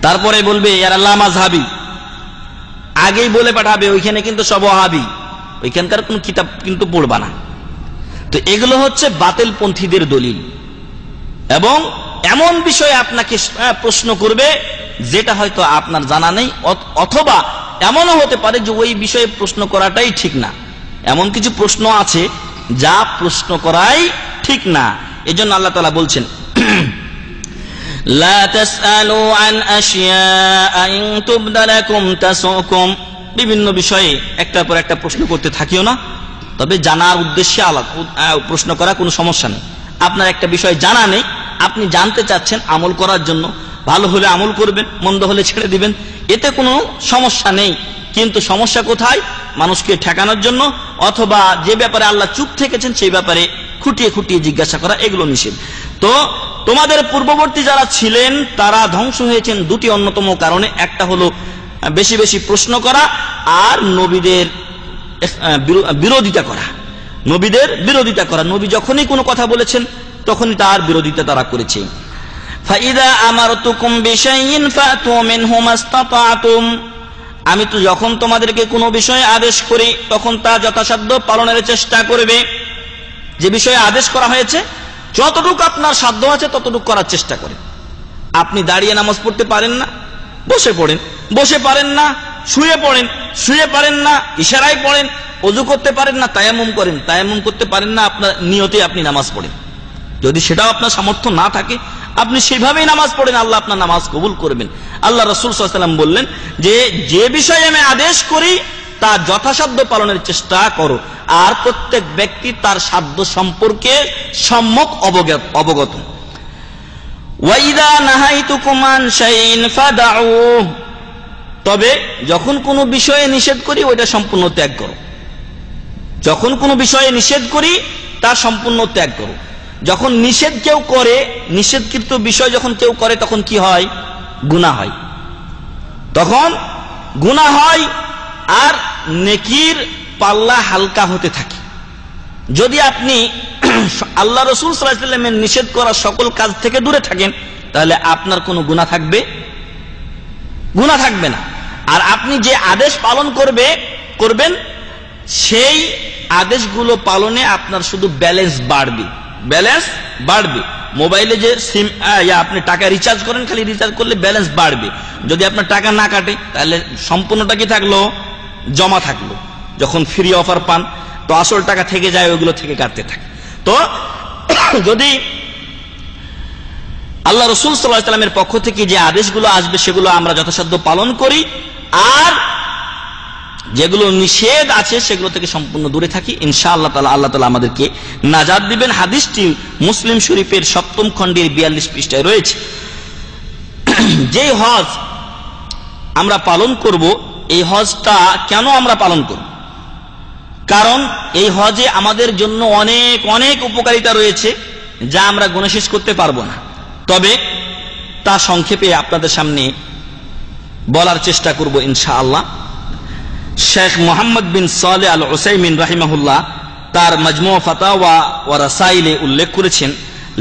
তারপরে বলবে এরা লা মাযহাবী, আগেই বলে পাঠাবে ওইখানে কিন্তু সব ওয়াহাবী, ওইখানকার কোন কিতাব কিন্তু পড়বা না। তো এগুলো হচ্ছে বাতিল পন্থীদের দলিল। এবং এমন বিষয়ে আপনাকে প্রশ্ন করবে যেটা হয়তো আপনার জানা নেই, অথবা এমনও হতে পারে যে ওই বিষয়ে প্রশ্ন করাটাই ঠিক না। এমন কিছু প্রশ্ন আছে যা প্রশ্ন করাই ঠিক না। এজন্য আল্লাহ তাআলা বলছেন লা তাসআলু আন আশিয়া ইন তুবদা লাকুম তাসুকুম, বিভিন্ন বিষয়ে একটার পর একটা প্রশ্ন করতে থাকিও না, তবে জানার উদ্দেশ্যে আলাদা প্রশ্ন করা কোনো সমস্যা নেই। আপনার একটা বিষয় জানা নেই, আপনি জানতে চাচ্ছেন আমল করার জন্য, ভালো হলে আমল করবেন, মন্দ হলে ছেড়ে দিবেন, এতে কোনো সমস্যা নেই। কিন্তু সমস্যা কোথায়? মানুষকে ঠেকানোর জন্য অথবা যে ব্যাপারে আল্লাহ চুপ থেকেছেন সেই ব্যাপারে খুঁটিয়ে খুঁটিয়ে জিজ্ঞাসা করা, এগুলো নিষেধ। তো তোমাদের পূর্ববর্তী যারা ছিলেন তারা ধ্বংস হয়েছেন দুটি অন্যতম কারণে। একটা হলো বেশি বেশি প্রশ্ন করা, আর নবীদের বিরোধিতা করা। নবীদের বিরোধিতা করা, নবী যখনই কোনো কথা বলেছেন তখনই তার বিরোধিতা তারা করেছে। ফাইদা আমারতুকুম বিশাইইন ফাতু মিনহু মাসতাতাতুম, আমি তো যখন তোমাদেরকে কোনো বিষয়ে আদেশ করি তখন তা যথাসাধ্য পালনের চেষ্টা করবে। যে বিষয়ে আদেশ করা হয়েছে যতটুকু আপনার সাধ্য আছে ততটুকু করার চেষ্টা করে। আপনি দাঁড়িয়ে নামাজ পড়তে পারেন না, বসে পড়েন। বসে পারেন না, শুয়ে পড়েন। শুয়ে পারেন না, ইশারায় পড়েন। ওযু করতে পারেন না, তায়াম্মুম করেন। তায়াম্মুম করতে পারেন না, আপনার নিয়তে আপনি নামাজ পড়েন। যদি সেটাও আপনার সামর্থ্য না থাকে আপনি সেভাবেই নামাজ পড়েন, আল্লাহ আপনার নামাজ কবুল করবেন। আল্লাহ রাসূল সাল্লাল্লাহু আলাইহি ওয়াসাল্লাম বললেন যে বিষয়ে আমি আদেশ করি তা যথাসাধ্য পালনের চেষ্টা করো, আর প্রত্যেক ব্যক্তি তার সাধ্য সম্পর্কে সম্যক অবগত। ওয়াইদা নাহাইতুকুম আন শাইইন ফাদউহ, তবে যখন কোনো বিষয়ে নিষেধ করি ওইটা সম্পূর্ণ ত্যাগ করো। যখন কোনো বিষয়ে নিষেধ করি তা সম্পূর্ণ ত্যাগ করো। যখন নিষেধ কেউ করে, নিষেধকৃত বিষয় যখন কেউ করে তখন কি হয়? গুনাহ হয়। তখন গুনাহ হয় আর নেকির পাল্লা হালকা হতে থাকে। যদি আপনি আল্লাহ রাসূল সাল্লাল্লাহু আলাইহি ওয়াসাল্লামের নিষেধ করা সকল কাজ থেকে দূরে থাকেন তাহলে আপনার কোনো গুনাহ থাকবে? গুনাহ থাকবে না। আর আপনি যে আদেশ পালন করবেন সেই আদেশগুলো পালনে আপনার শুধু ব্যালেন্স বাড়বে। ব্যালেন্স বাড়বে। মোবাইলে যে সিম আপনি টাকা রিচার্জ করেন, খালি রিচার্জ করলে ব্যালেন্স বাড়বে। যদি আপনার টাকা না কাটে তাহলে সম্পূর্ণটা কি থাকলো? জমা থাকলো। যখন ফ্রি অফার পান তো আসল টাকা থেকে যায়, ওইগুলো থেকে কাটতে থাকে। তো যদি আল্লাহ রাসূল সাল্লাল্লাহু আলাইহি ওয়াসাল্লামের পক্ষ থেকে যে আদেশগুলো আসবে সেগুলো আমরা যথাসাধ্য পালন করি, আর যেগুলো নিষেধ আছে সেগুলো থেকে সম্পূর্ণ দূরে থাকি, ইনশাআল্লাহ তাআলা আল্লাহ তাআলা আমাদেরকে নাজাত দিবেন। হাদিসটি মুসলিম শরীফের 7ম খণ্ডের 42 পৃষ্ঠায় রয়েছে। যেই হজ আমরা পালন করব, এই হজটা কেন আমরা পালন করব? কারণ এই হজে আমাদের জন্য অনেক অনেক উপকারিতা রয়েছে যা আমরা গুণে শেষ করতে পারবো না। তবে তা সংক্ষেপে আপনাদের সামনে বলার চেষ্টা করব ইনশাআল্লাহ। শেখ মোহাম্মদ বিন সালেহ আল উসাইমিন রাহিমাহুল্লাহ তার মাজমু ফাতাওয়া ওয়া রাসাইলে উল্লেখ করেছেন,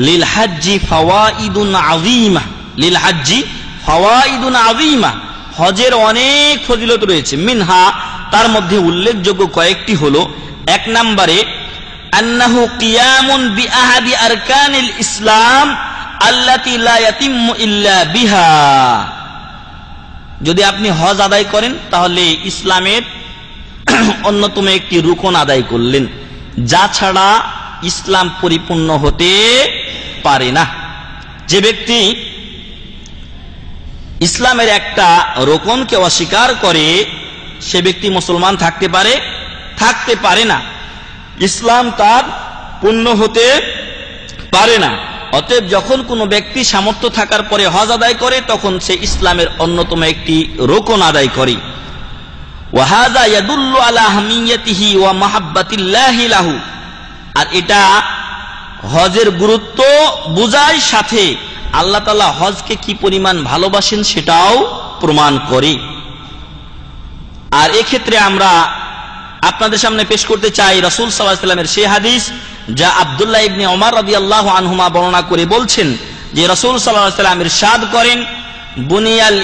লিল হাজ্জি ফাওয়াইদুন আযীমা, লিল হাজ্জি ফাওয়াইদুন আযীমা, হজের অনেক ফজিলত রয়েছে। মিনহা, তার মধ্যে উল্লেখযোগ্য কয়েকটি হলো, 1 নম্বরে আন্নাহু কিয়ামুন বিআহাদি আরকানিল ইসলাম আল্লাতী লা ইয়াতিম্মু ইল্লা বিহা। যদি আপনি হজ আদায় করেন তাহলে ইসলামের অন্যতম একটি রুকন আদায় করলেন, যা ছাড়া ইসলাম পরিপূর্ণ হতে পারে না। যে ব্যক্তি ইসলামের একটা রোকনকে অস্বীকার করে সে ব্যক্তি মুসলমান থাকতে পারে না, ইসলাম তার পূর্ণ হতে পারে না। অতএব যখন কোনো ব্যক্তি সামর্থ্য থাকার পরে হজ আদায় করে তখন সে ইসলামের অন্যতম একটি রোকন আদায় করে। ওয়াহাযা ইয়াদুল্লু আলা আহমিয়াতিহি ওয়া মাহাব্বাতিল্লাহি লাহু, আর এটা হজের গুরুত্ব বুঝায়, সাথে আল্লাহ তাআলা হজকে কি পরিমাণ ভালোবাসেন সেটাও প্রমাণ করে। আর এক্ষেত্রে আমরা আপনাদের সামনে পেশ করতে চাই রাসূল সাল্লাল্লাহু আলাইহি ওয়াসাল্লামের সেই হাদিস যা আব্দুল্লাহ ইবনে ওমর রাদিয়াল্লাহু আনহুমা বর্ণনা করে বলছেন যে রাসূল সাল্লাল্লাহু আলাইহি ওয়াসাল্লাম ইরশাদ করেন, বুনিয়াল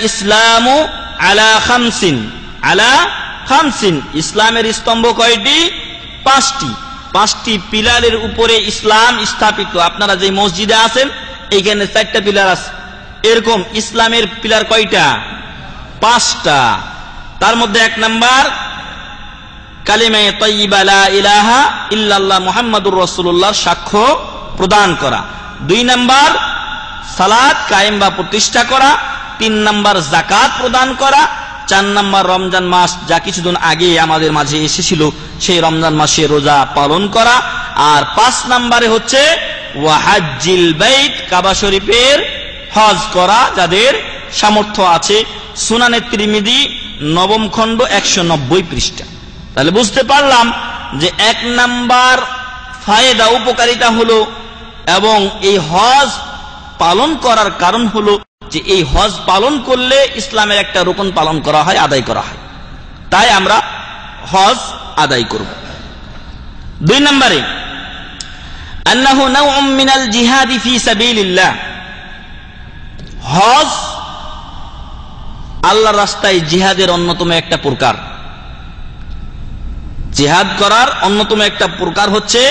ইসলামু আলা খামসিন, ইসলামের স্তম্ভ কয়টি? 5টি পিলারের উপরে ইসলাম স্থাপিত। আপনারা যে মসজিদে আছেন এইখানে 4টা পিলার আছে, এরকম ইসলামের পিলার কয়টা? 5টা। তার মধ্যে 1 নাম্বার কালিমায়ে তাইয়্যিবা লা ইলাহা ইল্লাল্লাহ মুহাম্মাদুর রাসূলুল্লাহ সাক্ষ্য প্রদান করা। 2 নাম্বার সালাত কায়েম বা প্রতিষ্ঠা করা। 3 নাম্বার যাকাত প্রদান করা। 4 নাম্বার রমজান মাস, যা কিছুদিন আগে আমাদের মাঝে এসেছিল, সেই রমজান মাসে রোজা পালন করা। আর 5 নাম্বারে হচ্ছে ওয়া হাজ্জিল বাইত, কাবা শরীফের হজ করা যাদের সামর্থ্য আছে। সুনানে তিরমিজি 9ম খণ্ড 190 পৃষ্ঠা। তাহলে বুঝতে পারলাম যে 1 নাম্বার ফায়দা উপকারিতা হলো, এবং এই হজ পালন করার কারণ হলো যে এই হজ পালন করলে ইসলামের একটা রুকন পালন করা হয়, আদায় করা হয়, তাই আমরা হজ আদায় করব। 2 নম্বরে আন্নাহু নাওউম মিনাল জিহাদি ফি সাবিলিল্লাহ, হজ আল্লাহর রাস্তায় জিহাদের অন্যতম একটা প্রকার। জিহাদ করার অন্যতম একটা প্রকার হচ্ছে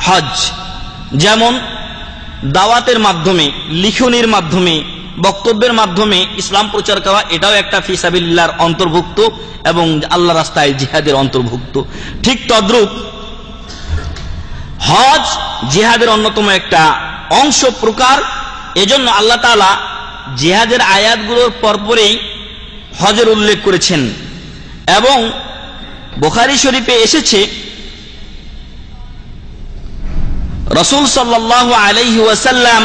হজ। যেমন দাওয়াতের মাধ্যমে, লিখনির মাধ্যমে, বক্তব্যের মাধ্যমে ইসলাম প্রচার করা, এটাও একটা ফি সাবিলিল্লাহর অন্তর্ভুক্ত এবং আল্লাহ রাস্তায় জিহাদের অন্তর্ভুক্ত। ঠিক তদ্রূপ হজ জিহাদের অন্যতম একটা অংশ, প্রকার। এজন্য আল্লাহ তাআলা জিহাদের আয়াতগুলোর পরপরেই হজের উল্লেখ করেছেন। এবং বুখারী শরীফে এসেছে রাসূল সাল্লাল্লাহু আলাইহি ওয়াসাল্লাম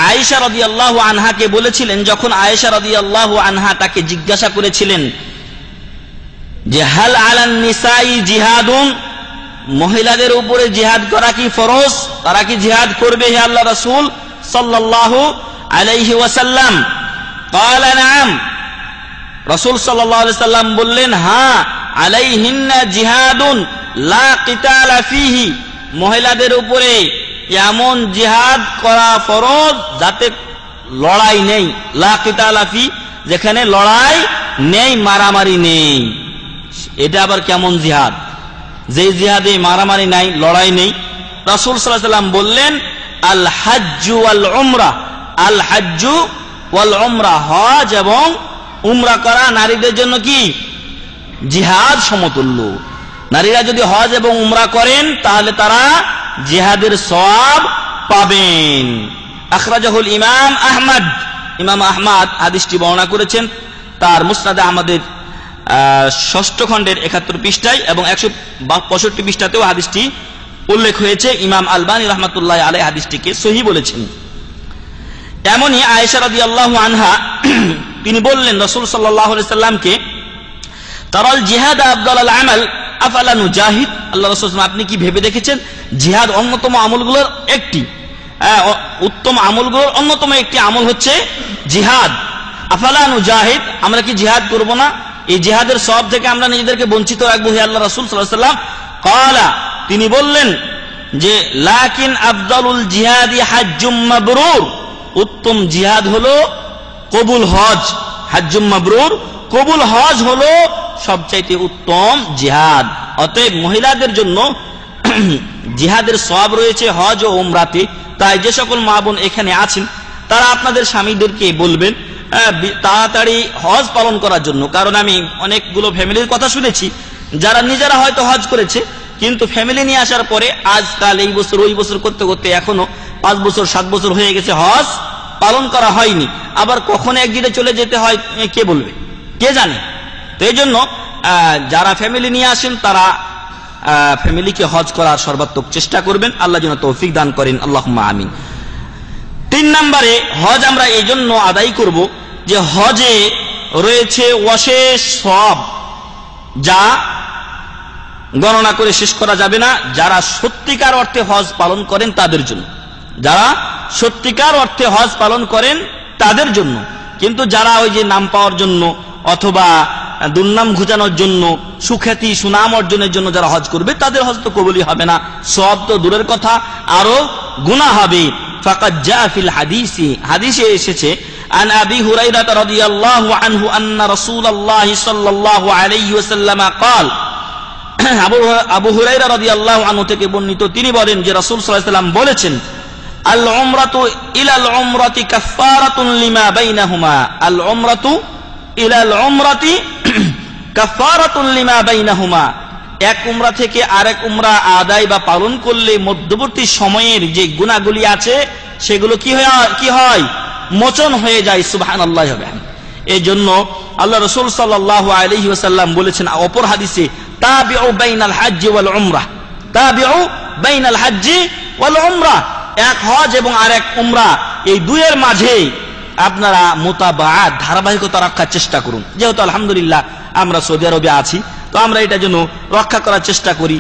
আয়েশা রাদিয়াল্লাহু আনহাকে বলেছিলেন, যখন আয়েশা রাদিয়াল্লাহু আনহা তাকে জিজ্ঞাসা করেছিলেন যে হাল আলান নিসাই জিহাদুন, মহিলাদের উপরে জিহাদ করা কি ফরজ, তারা কি জিহাদ করবে হে আল্লাহ রাসূল সাল্লাল্লাহু আলাইহি ওয়াসাল্লাম? ক্বালা নাম, রাসূল সাল্লাল্লাহু আলাইহি সাল্লাম বললেন, হ্যাঁ, আলাইহিন্না জিহাদুন লা কিতালা ফিহি, মহিলাদের উপরে এমন জিহাদ করা ফরজ যাতে লড়াই নেই। লা কিতালা ফি, যেখানে লড়াই নেই, মারামারি নেই। এটা আবার কেমন জিহাদ? যে জিহাদে মারামারি নাই, লড়াই নেই। রাসূল সাল্লাল্লাহু আলাইহি সাল্লাম বললেন, আল হাজ্জু ওয়াল উমরা, আল হাজ্জু ওয়াল উমরা, হজ এবং উমরা করা নারীদের জন্য কি জিহাদ সমতুল্য। নারীরা যদি হজ এবং উমরা করেন তাহলে তারা জিহাদের সওয়াব পাবেন। আখরাজাহুল ইমাম আহমদ, ইমাম আহমদ হাদিসটি বর্ণনা করেছেন তার মুসনাদে আহমদের 6ষ্ঠ খণ্ডের 71 পৃষ্ঠায়, এবং 165 পৃষ্ঠাতেও হাদিসটি উল্লেখ হয়েছে। ইমাম আলবানী রাহমাতুল্লাহ আলাইহি হাদিসটিকে সহিহ বলেছেন। এমনই আয়েশা রাদিয়াল্লাহু আনহা তিনি বললেন রাসূল সাল্লাল্লাহু আলাইহি সাল্লামকে, তারাল জিহাদ আফদালুল আমাল আফালা নুজাহিদ, আল্লাহ রাসূল, আপনি কি ভেবে দেখেছেন জিহাদ অন্যতম আমলগুলোর একটি, উত্তম আমলগুলোর অন্যতম একটি আমল হচ্ছে জিহাদ। আফালা নুজাহিদ, আমরা কি জিহাদ করব না? এই জিহাদের সওয়াব থেকে আমরা নিজেদেরকে বঞ্চিত রাখবো হে আল্লাহ রাসূল সাল্লাল্লাহু আলাইহি সাল্লাম? ক্বালা, তিনি বললেন যে লাকিন আফদালুল জিহাদি হাজ্জুম মাবরুর, উত্তম জিহাদ হলো কবুল হজ। হাজ্জুম মাবরুর, কবুল হজ হলো সবচাইতে উত্তম জিহাদ। অতএব মহিলাদের জন্য জিহাদের সওয়াব রয়েছে হজ ও উমরাতে। তাই যে সকল মা বোন এখানে আছেন তারা আপনাদের স্বামীদেরকে বলবেন তাড়াতাড়ি হজ পালন করার জন্য। কারণ আমি অনেকগুলো ফ্যামিলির কথা শুনেছি যারা নিজেরা হয়তো হজ করেছে, কিন্তু ফ্যামিলি নিয়ে আসার পরে আজকাল এই বছর ওই বছর করতে করতে এখনো 5 বছর 7 বছর হয়ে গেছে, হজ পালন করা হয়নি। আবার কখন একদিনে চলে যেতে হয় কে বলবে, কে জানে? তো এই জন্য যারা ফ্যামিলি নিয়ে আসেন তারা ফ্যামিলিকে হজ করার সর্বাত্মক চেষ্টা করবেন। আল্লাহ যেন তৌফিক দান করেন, আল্লাহুম্মা আমিন। 3 নম্বরে হজ আমরা এই জন্য আদায় করব যে হজে রয়েছে অশেষ সওয়াব, যা গণনা করে শেষ করা যাবে না। যারা সত্যিকার অর্থে হজ পালন করেন তাদের জন্য, যারা সত্যিকার অর্থে হজ পালন করেন তাদের জন্য। কিন্তু যারা ওই যে নাম পাওয়ার জন্য অথবা দুর্নাম ঘুচানোর জন্য, সুখ্যাতি সুনাম অর্জনের জন্য যারা হজ করবে তাদের হজ তো কবুলই হবে না, সওয়াব তো দূরের কথা, আরো গুনাহ হবে। ফাকাদ জা ফিল হাদিসি, হাদিসে এসেছে, আন আবি হুরায়রা রাদিয়াল্লাহু আনহু আন্না রাসূলুল্লাহ সাল্লাল্লাহু আলাইহি ওয়াসাল্লাম قال, আবু হুরায়রা রাদিয়াল্লাহু আনহু থেকে বর্ণিত, তিনি বলেন যে রাসূল সাল্লাল্লাহু আলাইহি ওয়াসাল্লাম বলেছেন, আল উমরাতু ইলাল উমরাতি কাফফারাতুন লিমা বাইনাহুমা, আল উমরাতু ইলাল উমরাতি কাফফারাতুন লিমা বাইনাহুমা, এক উমরা থেকে আরেক উমরা আদায় বা পালন করলে মধ্যবর্তী সময়ের যে গুনাহগুলি আছে সেগুলো কি হয় মোচন হয়ে যায়। সুবহানাল্লাহ। এই জন্য আল্লাহ রাসূল সাল্লাল্লাহু আলাইহি ওয়াসাল্লাম বলেছেন অপর হাদিসে, তাবিউ বাইনাল হজ্জ ওয়াল উমরা, তাবিউ বাইনাল হজ্জ ওয়াল উমরা, এক হজ এবং আরেক উমরা এই দুইয়ের মাঝে আপনারা মুতাবাআত, ধারাবাহিকতা রাখার চেষ্টা করুন। যেহেতু আলহামদুলিল্লাহ আমরা সৌদি আরবে আছি, তো আমরা এটা যেন রক্ষা করার চেষ্টা করি।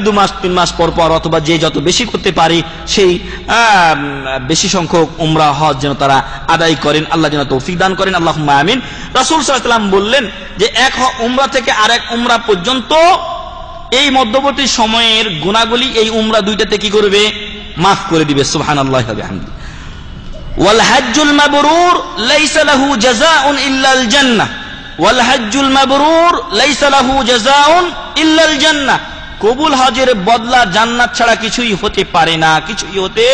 2 মাস 3 মাস পর পর অথবা যে যত বেশি করতে পারে সেই বেশি সংখ্যক উমরা হজ যেন তারা আদায় করেন। আল্লাহ যেন তৌফিক দান করেন, আল্লাহুম্মা আমিন। রাসূল সাল্লাল্লাহু আলাইহি ওয়াসাল্লাম বললেন যে এক উমরা থেকে আরেক উমরা পর্যন্ত এই মধ্যবর্তী সময়ের গুনাহগুলি এই উমরা দুইটাতে কি করবে, মাফ করে দিবে। সুবহানাল্লাহি ওয়া বিহামদিহি। ওয়াল হজ্জুল মাবরুর লাইসা লাহু জাযাউন ইল্লাল জান্নাহ, ওয়াল হজ্জুল মাবরুর লাইসা লাহু জাযাউন ইল্লাল জান্নাহ, কবুল হজের বদলা জান্নাত ছাড়া কিছুই হতে পারে না, কিছুই হতে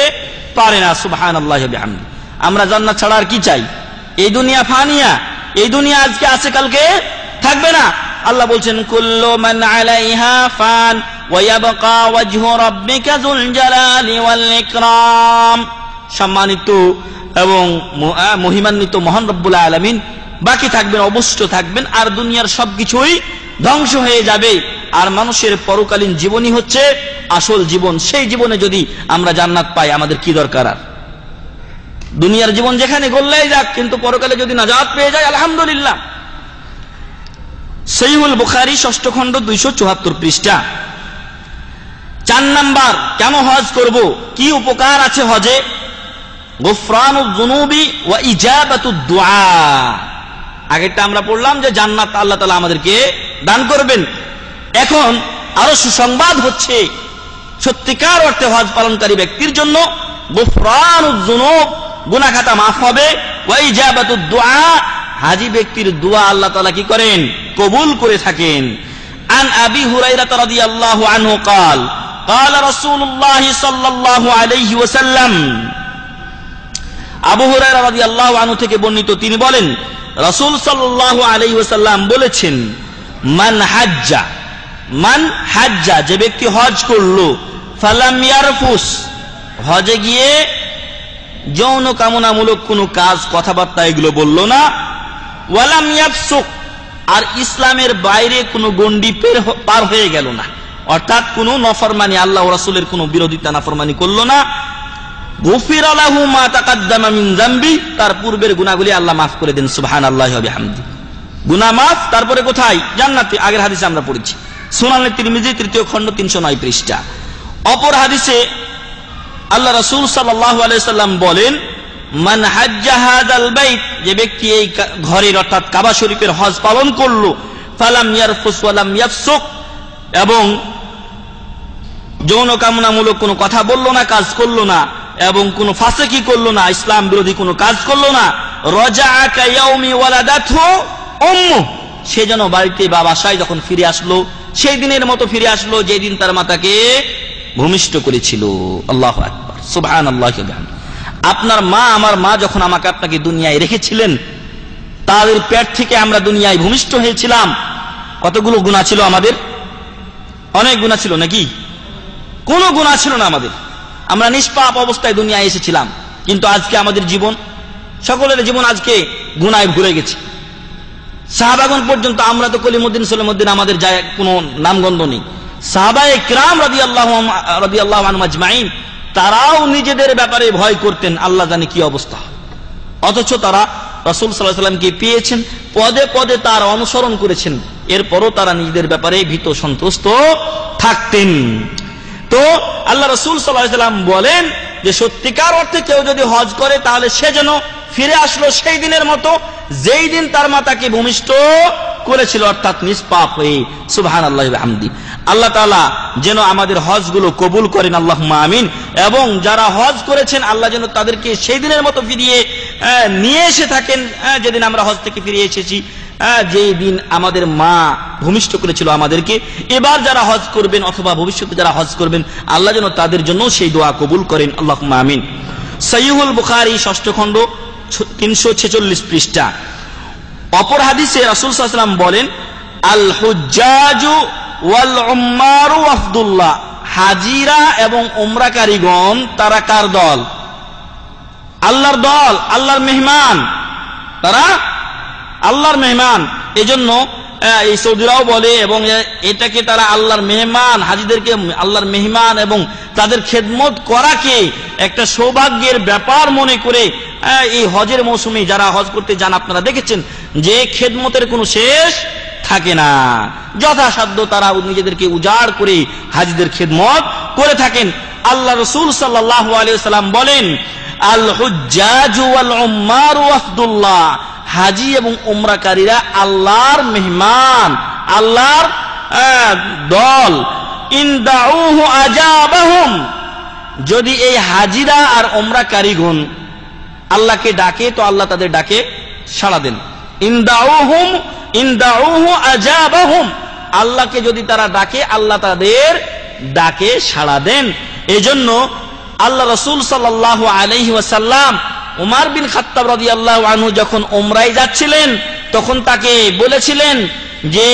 পারে না। সুবহানাল্লাহি ওয়া বিহামদিহি। আমরা জান্নাত ছাড়া আর কি চাই? এই দুনিয়া ফানিয়া, এই দুনিয়া আজকে আছে কালকে থাকবে না। আল্লাহ বলছেন, কুল্লু মান আলাইহা ফান ওয়া ইয়াবকা ওয়াজহু রাব্বিকা যুল জালালি ওয়াল ইকরাম। সম্মানিত এবং মহিমান্বিত মহান রব্বুল আলামিন বাকি থাকবেন, অবশিষ্ট থাকবেন, আর দুনিয়ার সবকিছুই ধ্বংস হয়ে যাবে। আর মানুষের পরকালীন জীবনই হচ্ছে আসল জীবন। সেই জীবনে যদি আমরা জান্নাত পাই আমাদের কি দরকার? আর দুনিয়ার জীবন যেখানে গড়লেই যাক, কিন্তু পরকালে যদি নাজাত পেয়ে যায় আলহামদুলিল্লাহ। সহিহুল বুখারী 6ষ্ঠ খণ্ড 274 পৃষ্ঠা। 4 নাম্বার, কেন হজ করব, কি উপকার আছে হজে? গুফরানুয যুনুবি ওয়া ইজাবাতুদ দুআ। আগেরটা আমরা পড়লাম যে জান্নাত আল্লাহ তাআলা আমাদেরকে দান করবেন। এখন আরো সুসংবাদ হচ্ছে সত্যিকার অর্থে হজ পালনকারী ব্যক্তির জন্য গুফরানুয যুনুব, গুনাহ খাতা মাফ হবে, ওয়া ইজাবাতুদ দুআ, হাজী ব্যক্তির দোয়া আল্লাহ তাআলা কি করেন, কবুল করে থাকেন। আন আবি হুরায়রা রাদিয়াল্লাহু আনহু قال قال رسول الله صلى الله عليه وسلم, আবু হুরায়রা রাদিয়াল্লাহু আনহু থেকে বর্ণিত, তিনি বলেন রাসূল সাল্লাল্লাহু আলাইহি ওয়াসাল্লাম বলেছেন, মান হাজ্জা, যে ব্যক্তি হজ করলো, ফালাম ইয়ারফুস, হজে গিয়ে যৌন কামনামূলক কোনো কাজ কথাবার্তা এগুলো বললো না, ওয়ালাম ইয়াফসুক, আর ইসলামের বাইরে কোনো গণ্ডি পার হয়ে গেল না, অর্থাৎ কোনো নফরমানি, আল্লাহ ও রাসূলের কোনো বিরোধিতা নাফরমানি করলো না, গুফিরা লাহু মা তাকাদ্দামা মিন যামবি, তার পূর্বের গুনাহগুলি আল্লাহ মাফ করে দেন। সুবহানাল্লাহি ওয়া বিহামদিহি। গুনাহ মাফ, তারপরে কোথায়? জান্নাতে। আগের হাদিসে আমরা পড়েছি, সুনানে তিরমিজি 3য় খণ্ড 309 পৃষ্ঠা। অপর হাদিসে আল্লাহ রাসূল সাল্লাল্লাহু আলাইহি সাল্লাম বলেন, মান হাজ্জা হাযাল বাইত, যে ব্যক্তি এই ঘরের অর্থাৎ কাবা শরীফের হজ পালন করলো, ফালাম ইয়ারফুস ওয়ালাম ইয়াফসুক, এবং যৌন কামনামূলক কোনো কথা বললো না, কাজ করলো না, এবং কোনো ফাসিকি করলো না, ইসলাম বিরোধী কোনো কাজ করলো না, রাজাআ কায়াউমি ওয়ালাদাতহু উম্মু, সে যেন বাড়িতে বা বাসায় যখন ফিরে আসলো সেই দিনের মতো ফিরে আসলো যেই দিন তার মাতাকে ভূমিষ্ঠ করেছিল। আল্লাহু আকবার, সুবহানাল্লাহি ওয়া বিহামদিহি। আপনার মা, আমার মা যখন আমাকে আপনাকে দুনিয়ায় রেখেছিলেন, তাদের পেট থেকে আমরা দুনিয়ায় ভূমিষ্ঠ হয়েছিলাম, কতগুলো গুনাহ ছিল আমাদের? অনেক গুনাহ ছিল নাকি? কোনো গুনাহ ছিল না আমাদের। আমরা নিষ্পাপ অবস্থায় দুনিয়ায় এসেছিলাম, কিন্তু আজকে আমাদের জীবন, সকলের জীবন আজকে গুনাহে ভরে গেছে। সাহাবাগণ পর্যন্ত, আমরা তো কলিমুদ্দিন সলিমুদ্দিন, আমাদের যায় কোনো নামগন্ধ নেই, সাহাবায়ে কিরাম রাদিয়াল্লাহু আনহুম আজমাইন তারাও নিজেদের ব্যাপারে ভয় করতেন, আল্লাহ জানে কি অবস্থা। অথচ তারা রাসূল সাল্লাল্লাহু আলাইহি ওয়াসাল্লামকে পেয়েছেন, পদে পদে তার অনুসরণ করেছেন, এরপরও তারা নিজেদের ব্যাপারে ভীত সন্তুষ্ট থাকতেন। তো আল্লাহ রাসূল সাল্লাল্লাহু আলাইহি ওয়াসাল্লাম বলেন যে সত্যিকার অর্থে কেউ যদি হজ করে তাহলে সে যেন ফিরে আসলো সেই দিনের মতো যেই দিন তার মা তাকে ভূমিষ্ঠ করেছিল, অর্থাৎ নিষ্পাপ হয়ে। সুবহানাল্লাহি ওয়া বিহামদি। আল্লাহ তাআলা যেন আমাদের হজগুলো কবুল করেন, আল্লাহুম্মা আমিন। এবং যারা হজ করেছেন আল্লাহ যেন তাদেরকে সেই দিনের মতো ফিরিয়ে নিয়ে এসে থাকেন যেদিন আমরা হজ থেকে ফিরে এসেছি, যেই দিন আমাদের মা ভূমিষ্ঠ করেছিল আমাদেরকে। এবার যারা হজ করবেন অথবা ভবিষ্যতে যারা হজ করবেন আল্লাহ যেন তাদের জন্য সেই দোয়া কবুল করেন, আল্লাহুম্মা আমিন। সহিহুল বুখারী 6ষ্ঠ খণ্ড 346 পৃষ্ঠা। অপর হাদিসে রাসূল সাল্লাল্লাহু আলাইহি ওয়াসাল্লাম বলেন, আল হুজ্জাজু ওয়াল উম্মারু ওয়াফদুল্লাহ, হাজিরা এবং উমরাকারীগণ তারা কার দল? আল্লাহর দল, আল্লাহর মেহমান, তারা আল্লাহর মেহমান। এজন্য এই সৌদিরাও বলে এবং এটাকে তারা আল্লাহর মেহমান, হাজিদেরকে আল্লাহর মেহমান এবং তাদের খেদমত করাকে একটা সৌভাগ্যের ব্যাপার মনে করে এই হজের মৌসুমে যারা হজ করতে যান আপনারা দেখেছেন যে খেদমতের কোনো শেষ থাকে না, যথাসাধ্য তারা নিজেদেরকে উজাড় করে হাজিদের খেদমত করে থাকেন। আল্লাহ রাসূল সাল্লাল্লাহু আলাইহি ওয়াসাল্লাম বলেন, আল হুজ্জাজু ওয়াল উম্মারু ওয়াফদুল্লাহ, হাজি এবং উমরাকারীরা আল্লাহর মেহমান, আল্লাহর দল। ইনদাউহু আজাবাহুম, যদি এই হাজিরা আর উমরাকারীগণ আল্লাহকে ডাকে তো আল্লাহ তাদের ডাকে সাড়া দেন। ইনদাউহু আজাবাহুম, আল্লাহকে যদি তারা ডাকে আল্লাহ তাদের ডাকে সাড়া দেন। এজন্য আল্লাহ রাসূল সাল্লাল্লাহু আলাইহি ওয়াসাল্লাম উমর বিন খাত্তাব রাদিয়াল্লাহু আনহু যখন উমরায় যাচ্ছিলেন তখন তাকে বলেছিলেন যে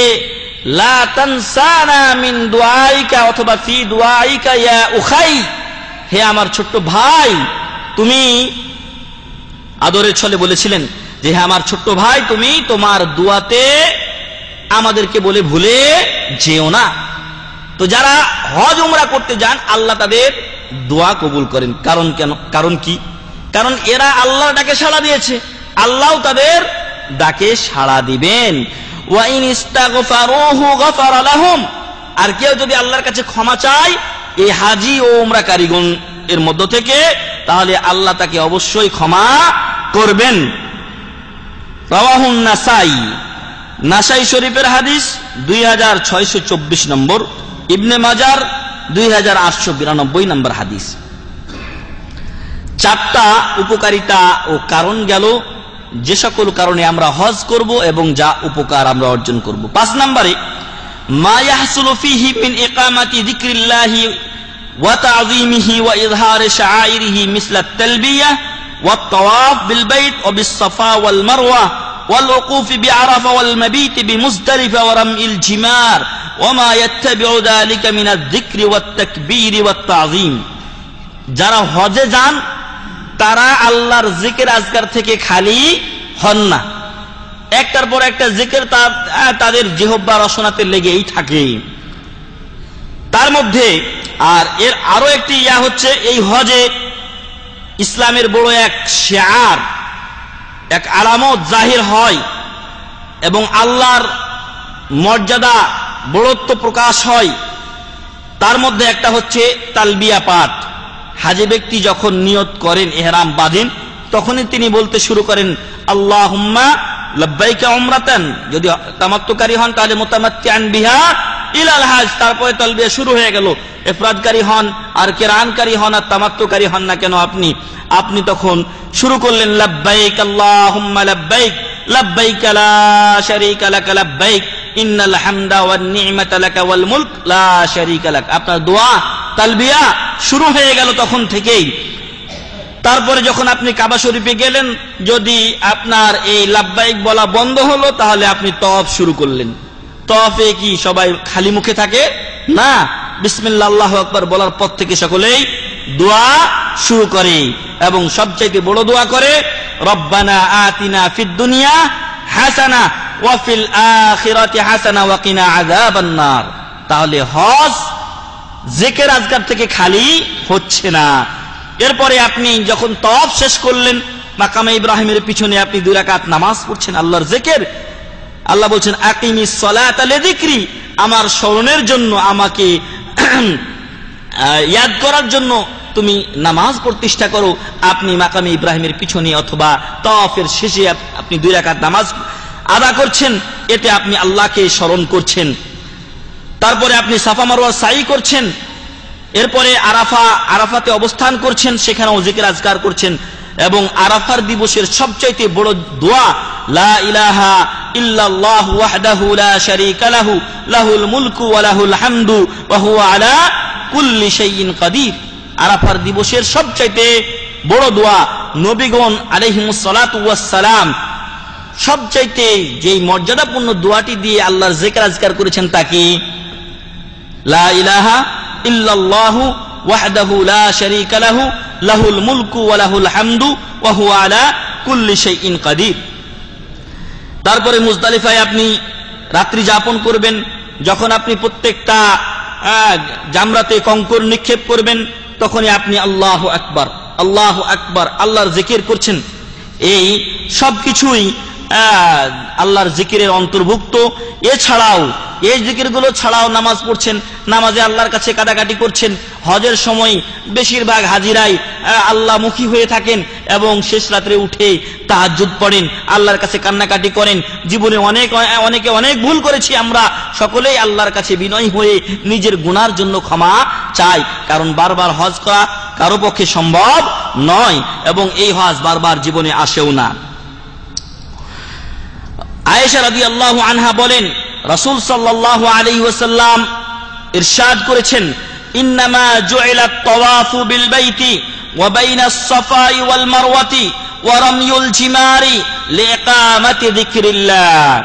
লা তানসানা মিন দুআইকা, অথবা ফি দুআইকা ইয়া উখাই, হে আমার ছোট্ট ভাই, তুমি আদরের ছলে বলেছিলেন যে হে আমার ছোট্ট ভাই, তুমি তোমার দোয়াতে আমাদেরকে বলে ভুলে যেও না। তো যারা হজ উমরা করতে যান আল্লাহ তাদের দোয়া কবুল করেন। কারণ কি? কারণ এরা আল্লাহর ডাকে সাড়া দিয়েছে, আল্লাহও তাদের ডাকে সাড়া দিবেন। ওয়া ইন ইস্তাগফারুহু গফারা লাহুম, আর কেউ যদি আল্লাহর কাছে ক্ষমা চায় এই হাজি ও উমরাকারীগণ এর মধ্য থেকে, তাহলে আল্লাহ তাকে অবশ্যই ক্ষমা করবেন। রাওয়াহুন নাসাই, নাসাই শরীফের হাদিস 2624 নম্বর, ইবনে মাজার 2892 নম্বর হাদিস। 4টা উপকারিতা ও কারণ গেল যে সকল কারণে আমরা হজ করব এবং যা উপকার আমরা অর্জন করব। 5 নম্বরে মা ইয়াহসুলু ফীহি মিন ইকামাতি যিকরিল্লাহি ওয়া তা'যীমিহি ওয়া ইযহারি শাআইরিহি মিসলা আত-তালবিয়া ওয়াত তাওয়াফ বিল বাইত ওয়া বিস সাফা ওয়াল মারওয়া ওয়াল ওকুফ বিআরাফা ওয়াল মাবিত বিমুজদালিফা ওয়া রামইল জিমার ওয়া মা ইয়াত্তাবিউ যালিকা মিন আয-যিকরি ওয়াত তাকবীর ওয়াত তা'যীম। যারা হজে যান তারা আল্লাহর জিকির আজকার থেকে খালি হন না, একটার পর একটা জিকির তাদের জিহ্বা রসনাতে লেগেই থাকে। তার মধ্যে আর এর আরো একটি হচ্ছে এই হজে ইসলামের বড় এক শিআর, এক আলামত জাহির হয় এবং আল্লাহর মর্যাদা বড়ত্ব প্রকাশ হয়। তার মধ্যে একটা হচ্ছে তালবিয়া পাঠ। হাজি ব্যক্তি যখন নিয়ত করেন, ইহরাম বাঁধেন, তখনই তিনি বলতে শুরু করেন আল্লাহুম্মা লাব্বাইকা উমরাতান, যদি তামাত্তুকারী হন তাহলে মুতামাত্তিআন বিহা ইলাল হজ, তারপরে তালবিয়া শুরু হয়ে গেল। ইফরাদকারী হন আর কিরানকারী হন আর তামাত্তুকারী হন না কেন আপনি তখন শুরু করলেন লাব্বাইক আল্লাহুম্মা লাব্বাইক লাব্বাইক লা শারীকা লাক লাব্বাইক ইন্নাল হামদা ওয়ান নি'মাতা লাকা ওয়াল মুলক লা শারীকা লাক। আপনার দোয়া তালবিয়া শুরু হয়ে গেল তখন থেকেই। তারপরে যখন আপনি কাবা শরীফে গেলেন, যদি আপনার এই লাব্বাইক বলা বন্ধ হলো তাহলে আপনি তওয়াফ শুরু করলেন। তওয়াফে কি সবাই খালি মুখে থাকে? না, বিসমিল্লাহ আল্লাহু আকবার বলার পর থেকে সকলেই দোয়া শুরু করে এবং সবচেয়ে বড় দোয়া করে রব্বানা আতিনা ফিদ দুনিয়া হাসানা ওয়া ফিল আখিরাতি হাসানা ওয়া কিনা আযাবান নার। তাহলে হজ জিকির আজকার থেকে খালি হচ্ছে না। এরপরে আপনি যখন তওয়াফ শেষ করলেন, মাকামে ইব্রাহিমের পিছনে আপনি 2 রাকাত নামাজ পড়ছেন, আল্লাহর জিকির। আল্লাহ বলছেন আকিমিস সালাতা লিযিকরি, আমার স্মরণের জন্য, আমাকে ইয়াদ করার জন্য তুমি নামাজ প্রতিষ্ঠা করো। আপনি মাকামে ইব্রাহিমের পিছনে অথবা তাওয়াফের শেষে আপনি 2 রাকাত নামাজ আদা করছেন, এতে আপনি আল্লাহকে স্মরণ করছেন। তারপরে আপনি সাফা মারওয়া সাই করছেন, এরপরে আরাফাতে অবস্থান করছেন, সেখানেও জিকির আজকার করছেন। এবং আরাফার দিবসের সবচাইতে বড় দোয়া লা ইলাহা ইল্লাল্লাহু ওয়াহদাহু লা শারীকা লাহু লাহুল মুলকু ওয়া লাহুল হামদু ওয়া হুয়া আলা কুল্লি শাইইন কাদির। আরাফার দিবসের সবচাইতে বড় দোয়া, নবীগণ আলাইহিমুস সালাতু ওয়াস সালাম সবচাইতে যেই মর্যাদাপূর্ণ দোয়াটি দিয়ে আল্লাহর জিকির আজকার করেছেন তা কি? লা ইলাহা ইল্লাল্লাহু ওয়াহদাহু লা শারীকা লাহু লাহুল মুলকু ওয়া লাহুল হামদু ওয়া হুয়া আলা কুল্লি শাইইন কাদির। তারপরে মুজদালিফায় আপনি রাত্রি যাপন করবেন। যখন আপনি প্রত্যেকটা জামরাতে কঙ্কর নিক্ষেপ করবেন, তখনই আপনি আল্লাহু আকবার আল্লাহু আকবার আল্লাহর জিকির করছেন। এই সবকিছুই আল্লাহর জিকিরের অন্তর্ভুক্ত। এছাড়াও এই জিকিরগুলো ছাড়াও নামাজ পড়ছেন, নামাজে আল্লাহর কাছে কাটাকাটি করছেন। হজের সময় বেশিরভাগ হাজিরাই আল্লাহমুখী হয়ে থাকেন এবং শেষ রাত্রে উঠে তাহাজ্জুদ পড়েন, আল্লাহর কাছে কান্নাকাটি করেন। জীবনে অনেকে অনেক ভুল করেছি, আমরা সকলেই আল্লাহর কাছে বিনয়ী হয়ে নিজের গুনার জন্য ক্ষমা চাই, কারণ বারবার হজ করা কারো পক্ষে সম্ভব নয় এবং এই হজ বারবার জীবনে আসেও না। আয়েশা রাদিয়াল্লাহু আনহা বলেন, রাসূল সাল্লাল্লাহু আলাইহি ওয়াসাল্লাম ইরশাদ করেছেন, ইন্নামা জুইলাত তাওয়াফু বিল বাইতি ওয়া বাইনাস সাফাই ওয়াল মারওয়াতি ওয়া রাময়ুল জিমারি লিইকামাতি যিকরিল্লাহ।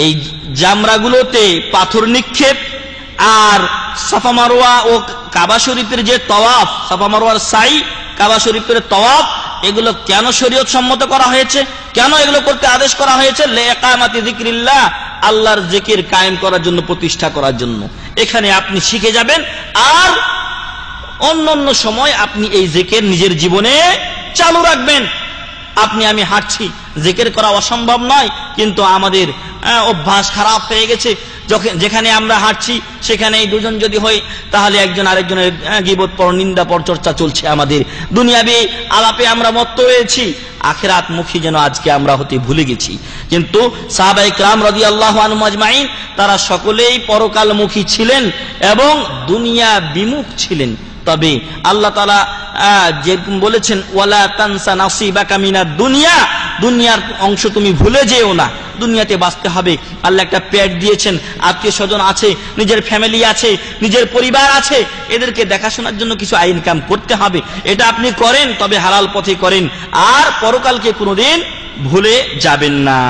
এই জামরাগুলোতে পাথর নিক্ষেপ আর সাফা মারওয়া ও কাবা শরীফের যে তাওয়াফ, সাফা মারওয়ার সাই, কাবা শরীফের তাওয়াফ, এগুলো কেন শরীয়ত সম্মত করা হয়েছে, কেন এগুলো করতে আদেশ করা হয়েছে? লিইকামাতি যিকরিল্লাহ, আল্লাহর জিকির কায়েম করার জন্য, প্রতিষ্ঠা করার জন্য। এখানে আপনি শিখে যাবেন আর অন্য সময় আপনি এই জিকির নিজের জীবনে চালু রাখবেন। আমি হাঁটছি, জিকির করা অসম্ভব নয়, কিন্তু আমাদের অভ্যাস খারাপ হয়ে গেছে। যেখানে আমরা হাঁটছি সেখানেই দুজন যদি হই, তাহলে একজন আরেকজনের গীবত পর, নিন্দা পর চর্চা চলছে। আমাদের দুনিয়াবি আলাপে আমরা মত্ত হয়েছি, আখিরাত মুখী যেন আজকে আমরা হতে ভুলে গেছি। কিন্তু সাহাবায়ে কেরাম রাদিয়াল্লাহু আনহুম আজমাইন তারা সকলেই পরকালমুখী ছিলেন এবং দুনিয়া বিমুখ ছিলেন। তবে আল্লাহ তাআলা যেরকম বলেছেন, ওয়ালা তানসা নাসিবাকা মিনাদ দুনিয়া, দুনিয়ার অংশ তুমি ভুলে যেও না, দুনিয়াতে বাঁচতে হবে। আল্লাহ একটা পেট দিয়েছেন, আত্মীয় স্বজন আছে, নিজের ফ্যামিলি আছে, নিজের পরিবার আছে, এদেরকে দেখাশোনার জন্য কিছু আয় ইনকাম করতে হবে। এটা আপনি করেন, তবে হালাল পথে করেন, আর পরকালকে কোনোদিন ভুলে যাবেন না।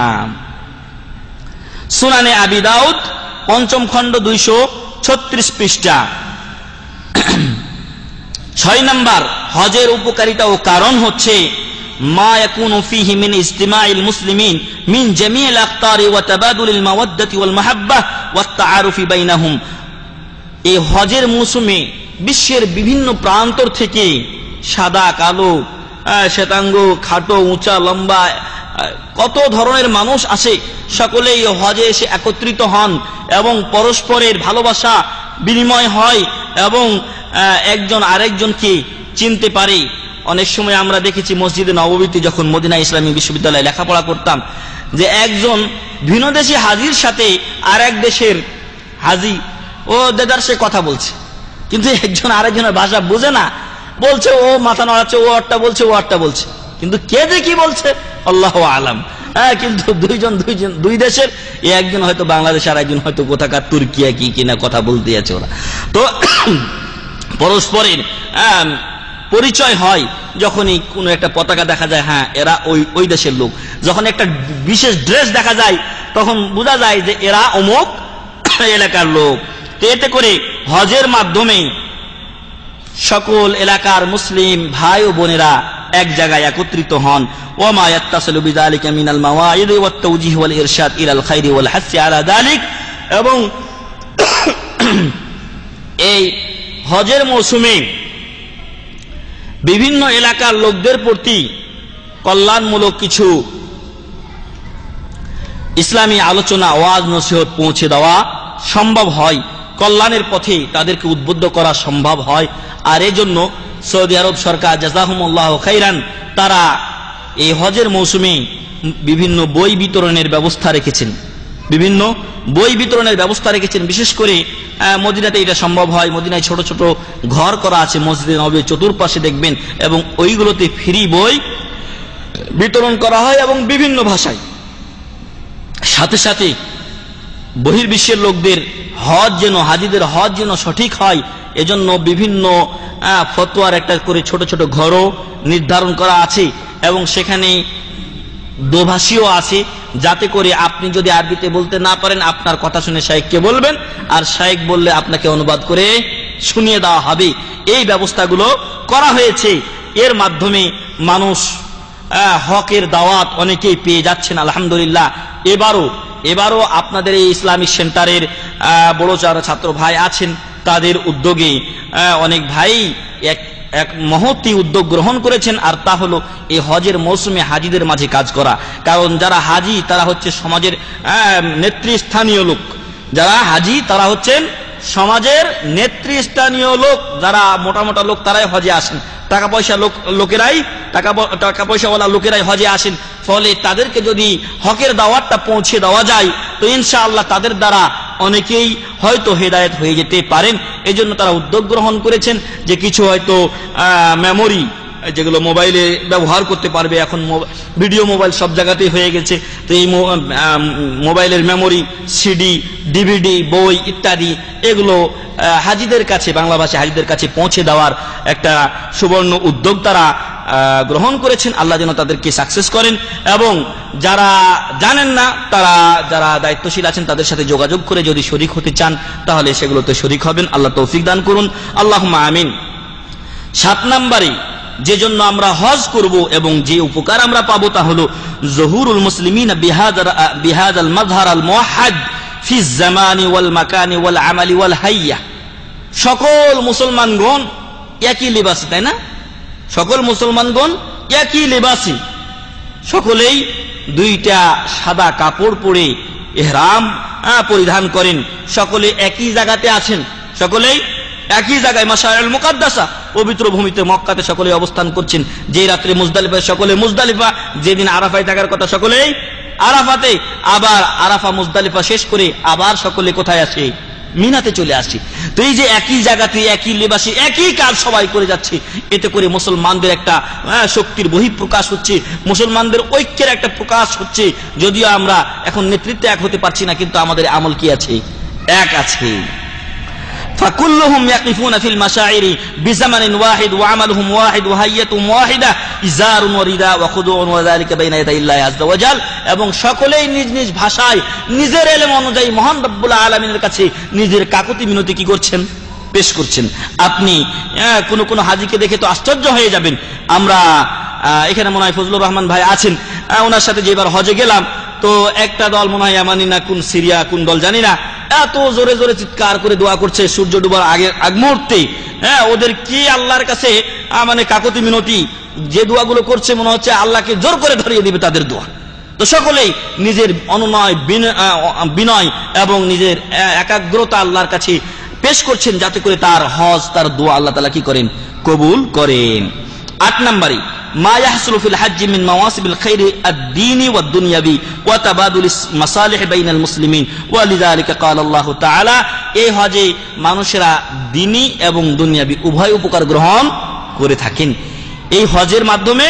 সুনানে আবি দাউদ ৫ম খণ্ড ২৩৬ পৃষ্ঠা। ৬ নম্বর হজের উপকারিতা ও কারণ হচ্ছে মা ইয়াকুনু ফীহি মিন ইজতিমাইল মুসলিমিন মিন জামিইল আখতারি ওয়া তাবাদুলিল মাওয়াদ্দাতি ওয়াল মাহাব্বাহ ওয়াত তাআরুফি বাইনাহুম। এই হজের মৌসুমে বিশ্বের বিভিন্ন প্রান্তর থেকে সাদা কালো, শ্বেতাঙ্গ, খাটো, উঁচা, লম্বা, কত ধরনের মানুষ আসে। সকলেই হজে এসে একত্রিত হন এবং পরস্পরের ভালোবাসা বিনিময় হয় এবং একজন আরেকজনকে চিনতে পারে। অনেক সময় আমরা দেখেছি মসজিদে নববীতে, যখন মদিনা ইসলামী বিশ্ববিদ্যালয়ে লেখাপড়া করতাম, যে একজন ভিন্ন দেশি হাজির সাথে আর এক দেশের হাজি ও দেদার সে কথা বলছে, কিন্তু একজন আরেকজনের ভাষা বোঝে না, বলছে, ও মাথা নড়াচ্ছে, ও আটটা বলছে, ও আটটা বলছে, কিন্তু কে যে কি বলছে আল্লাহু আলাম। কিন্তু দুই দেশের, একজন হয়তো বাংলাদেশ আর একজন হয়তো কোথাকার তুর্কিয়া কি কিনা কথা বলতে আছে ওরা। তো পরস্পরের পরিচয় হয় যখনই কোনো একটা পতাকা দেখা যায়, হ্যাঁ এরা ওই দেশের লোক। যখন একটা বিশেষ ড্রেস দেখা যায় তখন বোঝা যায় যে এরা অমুক এলাকার লোক। তো এতে করে হজের মাধ্যমে সকল এলাকার মুসলিম ভাই ও বোনেরা এক জায়গায় একত্রিত হন। ওমা ইয়াত্তাসিলু বিযালিকা মিনাল মাওয়াইদ ওয়াত তাওজীহ ওয়াল ইরশাদ ইলাল খায়রি ওয়াল হাসি আলা যালিক, এবং এই হজের মৌসুমে বিভিন্ন এলাকার লোকদের প্রতি কল্যাণমূলক কিছু ইসলামী আলোচনা, ওয়াজ নসিহত পৌঁছে দেওয়া সম্ভব হয়, কল্যাণের পথে তাদেরকে উদ্বুদ্ধ করা সম্ভব হয়। আর এই জন্য সৌদি আরব সরকার জাযাহুমুল্লাহু খাইরান তারা এই হজের মৌসুমে বিভিন্ন বই বিতরণের ব্যবস্থা রেখেছেন, বিভিন্ন বই বিতরণের ব্যবস্থা রেখেছেন। বিশেষ করে মদিনাতে এটা সম্ভব হয়। মদিনায় ছোট ছোট ঘর করা আছে মসজিদে নববীর চতুর্পাশে দেখবেন, এবং ওইগুলোতে ফ্রি বই বিতরণ করা হয় এবং বিভিন্ন ভাষায়। সাথে সাথে বহির্বিশ্বের লোকদের হজ যেন, হাজিদের হজ যেন সঠিক হয়, এজন্য বিভিন্ন ফতোয়ার একটা করে ছোট ছোট ঘরও নির্ধারণ করা আছে, এবং সেখানে দোভাষীও আছে, যাতে করে আপনি যদি আরবিতে বলতে না পারেন আপনার কথা শুনে শাইখকে বলবেন, আর শাইখ বললে আপনাকে অনুবাদ করে শুনিয়ে দেওয়া হবে। এই ব্যবস্থাগুলো করা হয়েছে। এর মাধ্যমে মানুষ হকের দাওয়াত অনেকেই পেয়ে যাচ্ছেন আলহামদুলিল্লাহ। এবারও আপনাদের এই ইসলামিক সেন্টারের বড় যারা ছাত্র ভাই আছেন তাদের উদ্যোগে অনেক ভাই এক মহতী উদ্যোগ গ্রহণ করেছেন, আর তা হলো এই হজের মৌসুমে হাজিদের মাঝে কাজ করা। কারণ যারা হাজি তারা হচ্ছে সমাজের নেতৃস্থানীয় লোক, যারা হাজি তারা হচ্ছেন সমাজের নেতৃস্থানীয় লোক, যারা মোটা মোটা লোক তারাই হজে আসেন, টাকা পয়সাওয়ালা লোকেরাই হজে আসেন। ফলে তাদেরকে যদি হকের দাওয়াতটা পৌঁছে দেওয়া যায় তো ইনশাআল্লাহ তাদের দ্বারা অনেকেই হয়তো হেদায়েত হয়ে যেতে পারেন। এজন্য তারা উদ্যোগ গ্রহণ করেছেন যে কিছু হয়তো মেমোরি যেগুলো মোবাইলে ব্যবহার করতে পারবে, এখন ভিডিও মোবাইল সব জায়গাতেই হয়ে গেছে, তো এই মোবাইলের মেমোরি, সিডি, ডিভিডি, বই ইত্যাদি এগুলো হাজিদের কাছে, বাংলা ভাষী হাজিদের কাছে পৌঁছে দেওয়ার একটা সুবর্ণ উদ্যোগ তারা গ্রহণ করেছেন। আল্লাহ যেন তাদেরকে সাকসেস করেন, এবং যারা জানেন না তারা, যারা দায়িত্বশীল আছেন তাদের সাথে যোগাযোগ করে যদি শরীক হতে চান তাহলে সেগুলোতে শরীক হবেন। আল্লাহ তৌফিক দান করুন, আল্লাহুম্মা আমিন। 7 নম্বরে যে জন্য আমরা হজ করব এবং যে উপকার আমরা পাবো তা হলো জহুরুল মুসলিমিন বিহাদাল মাজহার আল মুওয়াহ্হাদ ফি জামানি ওয়াল মাকানি ওয়াল আমালি ওয়াল হাইয়া। সকল মুসলমানগণ একই লিবাসী, তাই না? সকল মুসলমানগণ একই লিবাসী, সকলেই দুইটা সাদা কাপড় পরে ইহরাম পরিধান করেন, সকলে একই জায়গাতে আছেন, সকলেই একই জায়গায় মাশারিল মুকাদ্দাসা পবিত্র ভূমিতে মক্কাতে সকলে অবস্থান করছেন। যে রাত্রে মুজদালিফায় সকলে মুজদালিফা, যেদিন আরাফায় থাকার কথা সকলেই আরাফাতে, আবার আরাফা মুজদালিফা শেষ করে আবার সকলে কোথায় আসে? মিনাতে চলে আসি। তো এই যে একই জায়গাতে একই লিবাসী একই কাজ সবাই করে যাচ্ছে, এতে করে মুসলমানদের একটা শক্তির বহিঃপ্রকাশ হচ্ছে, মুসলমানদের ঐক্যের একটা প্রকাশ হচ্ছে। যদিও আমরা এখন নেতৃত্বে এক হতে পারছি না, কিন্তু আমাদের আমল কি আছে? এক আছে। فكلهم يقفون في المشاعر بزمن واحد وعملهم واحد وهيئتهم واحدة إزار ورداء وخضوع وذلك بين يدي الله عز وجل। এবং সকলেই নিজ নিজ ভাষায় নিজের ইলম অনুযায়ী মহান রব্বুল আলামিনের কাছে নিজের কাকুতি মিনতি কি করছেন? পেশ করছেন। আপনি কোন হাজিকে দেখে তো আশ্চর্য হয়ে যাবেন। আমরা এখানে মনে হয় ফজলুর রহমান ভাই আছেন, ওনার সাথে যেবার হজে গেলাম তো একটা দল মনে হয় ইয়ামানি না কোন সিরিয়া কোন দল জানি না, এত জোরে জোরে চিৎকার করে দোয়া করছে সূর্য ডুবার আগ মুহূর্তে। ওদের কি আল্লাহর কাছে মানে কাকুতি মিনতি, যে দোয়াগুলো করছে মনে হচ্ছে আল্লাহকে জোর করে ধরিয়ে দিবে তাদের দোয়া। তো সকলেই নিজের অনুনয় বিনয় এবং নিজের একাগ্রতা আল্লাহর কাছে পেশ করছেন, যাতে করে তার হজ, তার দোয়া আল্লাহ তাআলা কি করেন? কবুল করেন। 8 নম্বরে মা ইয়াহসুলু ফিল হজ্জ মিন মাওয়াসিবিল খাইরি আদ-দীনি ওয়াদ-দুনিয়াবি ওয়া তাবাদুলিস মাসালিহ বাইনাল মুসলিমিন ওয়া লিযালিকা ক্বালা আল্লাহু তাআলা। এই হজে মানুষেরা দ্বীনি এবং দুনিয়াবি উভয় উপকার গ্রহণ করে থাকেন। এই হজের মাধ্যমে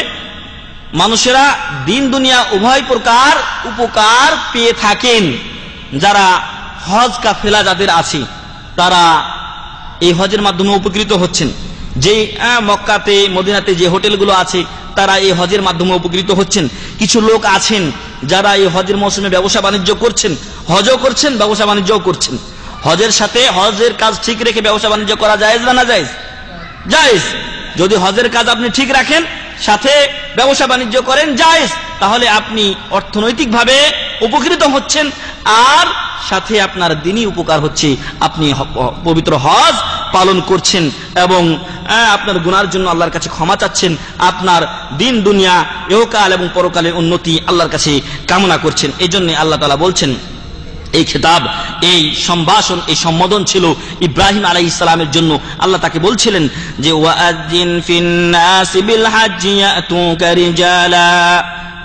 মানুষেরা দিন দুনিয়া উভয় প্রকার উপকার পেয়ে থাকেন। যারা হজ কাফেলা যাদের আছে তারা এই হজের মাধ্যমে উপকৃত হচ্ছেন। যে মক্কাতে মদিনাতে যে হোটেলগুলো আছে তারা এই হজের মাধ্যমে উপকৃত হচ্ছেন। কিছু লোক আছেন যারা এই হজের মৌসুমে ব্যবসা বাণিজ্য করছেন, হজও করছেন, ব্যবসা বাণিজ্যও করছেন। হজের সাথে হজের কাজ ঠিক রেখে ব্যবসা বাণিজ্য করা জায়েজ না জায়েজ? জায়েজ। যদি হজের কাজ আপনি ঠিক রাখেন, সাথে ব্যবসা বাণিজ্য করেন, জায়েজ, তাহলে আপনি অর্থনৈতিকভাবে উপকৃত হচ্ছেন আর সাথে আপনার দিনই উপকার হচ্ছে, আপনি পবিত্র হজ পালন করছেন এবং আপনার গুনার জন্য আল্লাহর কাছে ক্ষমা চাচ্ছেন, আপনার দিন দুনিয়া ইহকাল এবং পরকালের উন্নতি আল্লাহর কাছে কামনা করছেন। এই জন্য আল্লাহ তাআলা বলছেন, এই খেতাব, এই সম্ভাষণ, এই সম্বোধন ছিল ইব্রাহিম আলাইহিস সালামের জন্য। আল্লাহ তাকে বলছিলেন যে ওয়াআযিন ফিন-নাসি বিল-হাজ্জি ইয়াতুকা রিজালা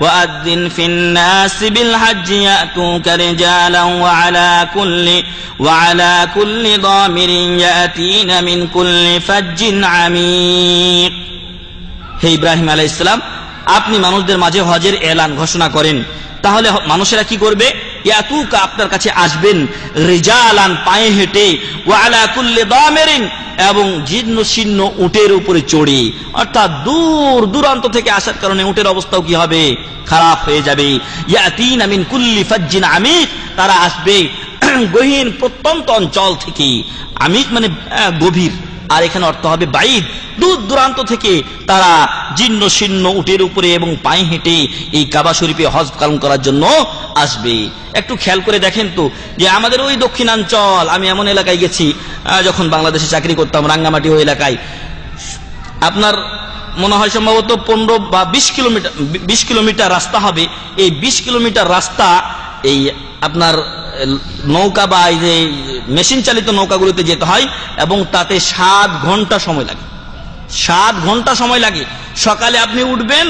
ওয়াআযিন ফিন-নাসি বিল-হাজ্জি ইয়াতুকা রিজালা ওয়া আলা কুল্লি দামিরিন ইয়াতিনা মিন কুল্লি ফাজ্জিন আমিক। হে ইব্রাহিম আলাইহিস সালাম, আপনি মানুষদের মাঝে হজের এলান ঘোষণা করেন, তাহলে মানুষেরা কি করবে? ইয়াতুকা, আপনার কাছে আসবেন, রিজালান, পায়ে হেঁটে, ওয়া আলা কুল্লি দামিরিন, এবং জীর্ণ শীর্ণ উটের উপরে চড়ে, অর্থাৎ দূর দূরান্ত থেকে আসার কারণে উটের অবস্থাও কি হবে? খারাপ হয়ে যাবে। ইয়াতিনা মিন কুল্লি ফাজ্জিন আমিক, তারা আসবে গহীন প্রত্যন্ত অঞ্চল থেকে। আমিক মানে গভীর, আর এখানে অর্থ হবে বাইদ, দূর দূরান্ত থেকে তারা জীর্ণ শীর্ণ উটের উপরে এবং পায়ে হেঁটে এই কাবা শরীফে হজ পালন করার জন্য আসবে। একটু খেয়াল করে দেখেন তো যে আমাদের ওই দক্ষিণাঞ্চল, আমি এমন এলাকায় গেছি যখন বাংলাদেশে চাকরি করতাম, রাঙ্গামাটি ওই এলাকায়, আপনার মনে হয় সম্ভবত 15 বা 20 কিলোমিটার রাস্তা হবে। এই 20 কিলোমিটার রাস্তা এই আপনার নৌকা বা এই যে মেশিন চালিত নৌকাগুলোতে যেতে হয়, এবং তাতে 7 ঘন্টা সময় লাগে। 7 ঘন্টা সময় লাগে। সকালে আপনি উঠবেন,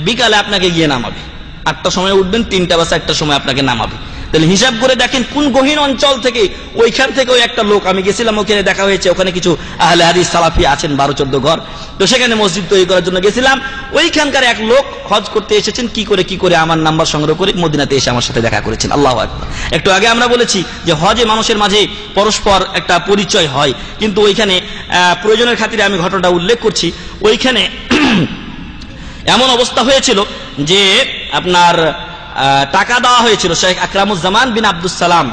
বিকালে আপনাকে গিয়ে নামাবে। 8টার সময় উঠবেন, 3টা বা 4টার সময় আপনাকে নামাবে। তাহলে হিসাব করে দেখেন কোন গহীন অঞ্চল থেকে। ওইখান থেকে ওই একটা লোক, আমি গেছিলাম, ওখানে দেখা হয়েছে, ওখানে কিছু আহলে হাদিস সালাফি আছেন 12-14 ঘর, তো সেখানে মসজিদ তৈরি করার জন্য গেছিলাম। ওইখানকার এক লোক হজ করতে এসেছেন, কি করে আমার নাম্বার সংগ্রহ করে মদিনাতে এসে আমার সাথে দেখা করেছেন। আল্লাহু আকবার। একটু আগে আমরা বলেছি যে হজে মানুষের মাঝে পরস্পর একটা পরিচয় হয়, কিন্তু ওইখানে প্রয়োজনের খাতিরে আমি ঘটনাটা উল্লেখ করছি। ওইখানে এমন অবস্থা হয়েছিল যে আপনার টাকা দেওয়া হয়েছিল। শেখ আকরামুজ্জামান বিন আব্দুস সালাম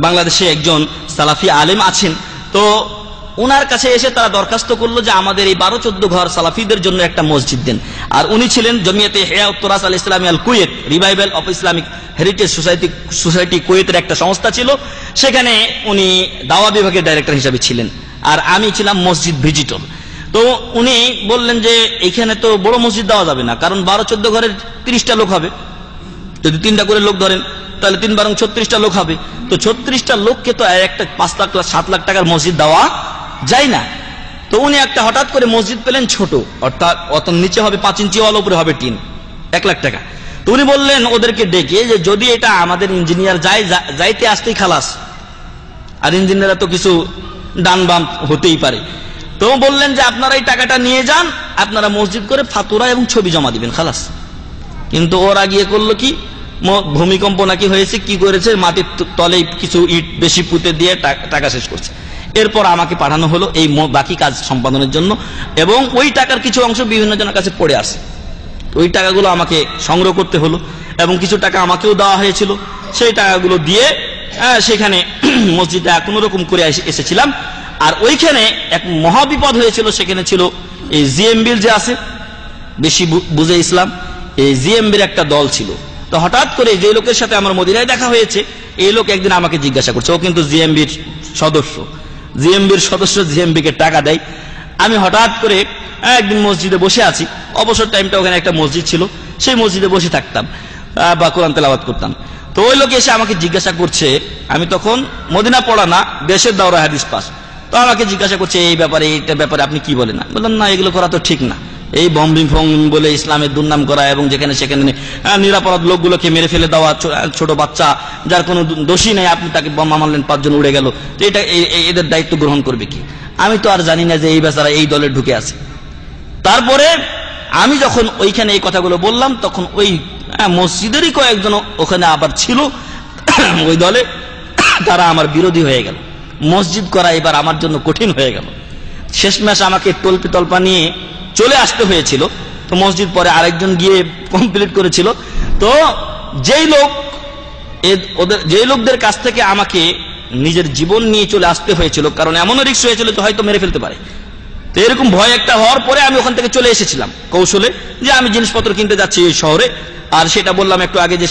বাংলাদেশে একজন সালাফি আলেম আছেন, তো উনার কাছে এসে তারা দরখাস্ত করলো যে আমাদের এই 12-14 ঘর সালাফিদের জন্য একটা মসজিদ দেন। আর উনি ছিলেন জমিয়তে হেয়াউত Turath al Islami al Kuwait, revival of Islamic heritage society কুয়েতের একটা সংস্থা ছিল, সেখানে উনি দাওয়া বিভাগের ডাইরেক্টর হিসেবে ছিলেন, আর আমি ছিলাম মসজিদ ভিজিটর। তো উনি বললেন যে এখানে তো বড় মসজিদ দেওয়া যাবে না, কারণ 12-14 ঘরের 30টা লোক হবে, যদি 3টা করে লোক ধরেন তাহলে 3 বারং 36টা লোক হবে। তো 36টা লোককে তো একটা 5 লাখ 7 লাখ টাকার মসজিদ দেওয়া যায় না। তো উনি একটা হঠাৎ করে মসজিদ পেলেন ছোট, অর্থাৎ অত নিচে হবে 5 ইঞ্চি ওয়াল, উপরে হবে টিন, 1 লাখ টাকা। তো উনি বললেন ওদেরকে ডেকে যে যদি এটা আমাদের ইঞ্জিনিয়ার যাইতে আসতেই খালাস, আর ইঞ্জিনিয়াররা তো কিছু ডান বাম হতেই পারে। তো বললেন যে আপনারা এই টাকাটা নিয়ে যান, আপনারা মসজিদ করে ফাতুরা এবং ছবি জমা দিবেন, খালাস। কিন্তু ওরা গিয়ে করলো কি, ভূমিকম্প নাকি হয়েছে, কি করেছে, মাটির তলে কিছু ইট বেশি পুঁতে দিয়ে টাকা শেষ করছে। এরপর আমাকে পাঠানো হলো এই বাকি কাজ সম্পাদনের জন্য, এবং ওই টাকার কিছু অংশ বিভিন্ন জনের কাছে পড়ে আসে। ওই টাকাগুলো আমাকে সংগ্রহ করতে হলো, এবং কিছু টাকা আমাকেও দেওয়া হয়েছিল। সেই টাকাগুলো দিয়ে সেখানে মসজিদে কোনো রকম করে এসেছিলাম। আর ওইখানে এক মহাবিপদ হয়েছিল। সেখানে ছিল এই জিএমবির যে আছে, বেশি বুঝে ইসলাম, এই জিএমবির একটা দল ছিল। তো হঠাৎ করে যে লোকের সাথে আমার মদিনায় দেখা হয়েছে, এই লোক একদিন আমাকে জিজ্ঞাসা করছে, ও কিন্তু জিএমবির সদস্য, জিএমবিকে টাকা দেয়। আমি হঠাৎ করে একদিন মসজিদে বসে আছি, অবসর টাইমটা ওখানে একটা মসজিদ ছিল, সেই মসজিদে বসে থাকতাম বা কোরআন তেলাওয়াত করতাম। তো ওই লোক এসে আমাকে জিজ্ঞাসা করছে, আমি তখন মদিনা পড়া না, দেশের দাওরা হাদিস পাস, তো আমাকে জিজ্ঞাসা করছে এই ব্যাপারে, এইটা ব্যাপারে আপনি কি বলেন? বললাম না, এগুলো করা তো ঠিক না, এই বম্বিং ফং বলে ইসলামের দুর্নাম করা, এবং যেখানে সেখানে নিরাপরাধ লোকগুলোকে মেরে ফেলে দেওয়া, ছোট বাচ্চা যার কোনো দোষী নেই, আপনি তাকে বোমা মারলেন, 5 জন উড়ে গেল, তো এটা এদের দায়িত্ব গ্রহণ করবে কি? আমি তো আর জানি না যে এই বেচারা এই দলে ঢুকে আছে। তারপরে আমি যখন ওইখানে এই কথাগুলো বললাম, তখন ওই মসজিদেরই কয়েকজন ওখানে আবার ছিল ওই দলে, তারা আমার বিরোধী হয়ে গেল। মসজিদ করা এবার আমার জন্য কঠিন হয়ে গেল। শেষমেশ আমাকে তল্পা নিয়ে চলে আসতে হয়েছিল। তো মসজিদ পরে আরেকজন গিয়ে কমপ্লিট করেছিল। তো যেই লোকদের কাছ থেকে আমাকে নিজের জীবন নিয়ে চলে আসতে হয়েছিল, কারণ এমনও রিস্ক হয়েছিল তো হয়তো মেরে ফেলতে পারে, তো এরকম ভয় একটা হওয়ার পরে আমি ওখান থেকে চলে এসেছিলাম কৌশলে, যে আমি জিনিসপত্র কিনতে যাচ্ছি এই শহরে। আর সেটা বললাম একটু আগে যে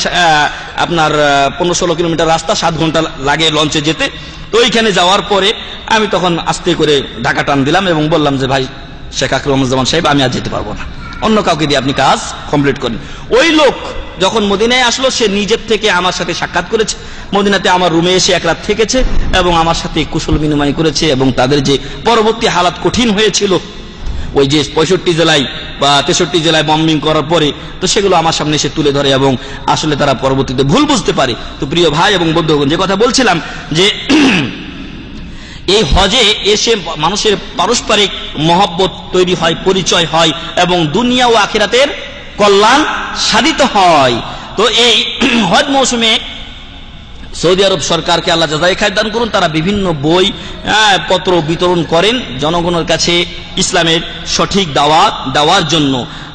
আপনার 15-16 কিলোমিটার রাস্তা, 7 ঘন্টা লাগে লঞ্চে যেতে। তো ওইখানে যাওয়ার পরে আমি তখন আস্তে করে ঢাকা টান দিলাম এবং বললাম যে ভাই শেখ আকরামুজ্জামান সাহেব, আমি আর যেতে পারবো না, অন্য কাউকে দিয়ে আপনি কাজ কমপ্লিট করেন। ওই লোক যখন মদিনায় আসলো, সে নিজের থেকে আমার সাথে সাক্ষাৎ করেছে, মদিনাতে আমার রুমে এসে 1 রাত থেকেছে এবং আমার সাথে কুশল বিনিময় করেছে। এবং তাদের যে পরবর্তী হালাত কঠিন হয়েছিল, ওই যে 65 জেলায় বা 63 জেলায় বম্বিং করার পরে, তো সেগুলো আমার সামনে এসে তুলে ধরে এবং আসলে তারা পরবর্তীতে ভুল বুঝতে পারে। তো প্রিয় ভাই এবং বন্ধুগণ, যে কথা বলছিলাম যে এই হজে এসে মানুষের পারস্পরিক মহব্বত তৈরি হয়, পরিচয় হয় এবং দুনিয়া ও আখিরাতের কল্যাণ সাধিত হয়। তো এই হজ মৌসুমে সৌদি আরব সরকারকে আল্লাহ জাযায়ে খায়ের দান করুন, তারা বিভিন্ন বই পত্র বিতরণ করেন জনগণের কাছে ইসলামের সঠিক দাওয়াত দেওয়ার জন্য।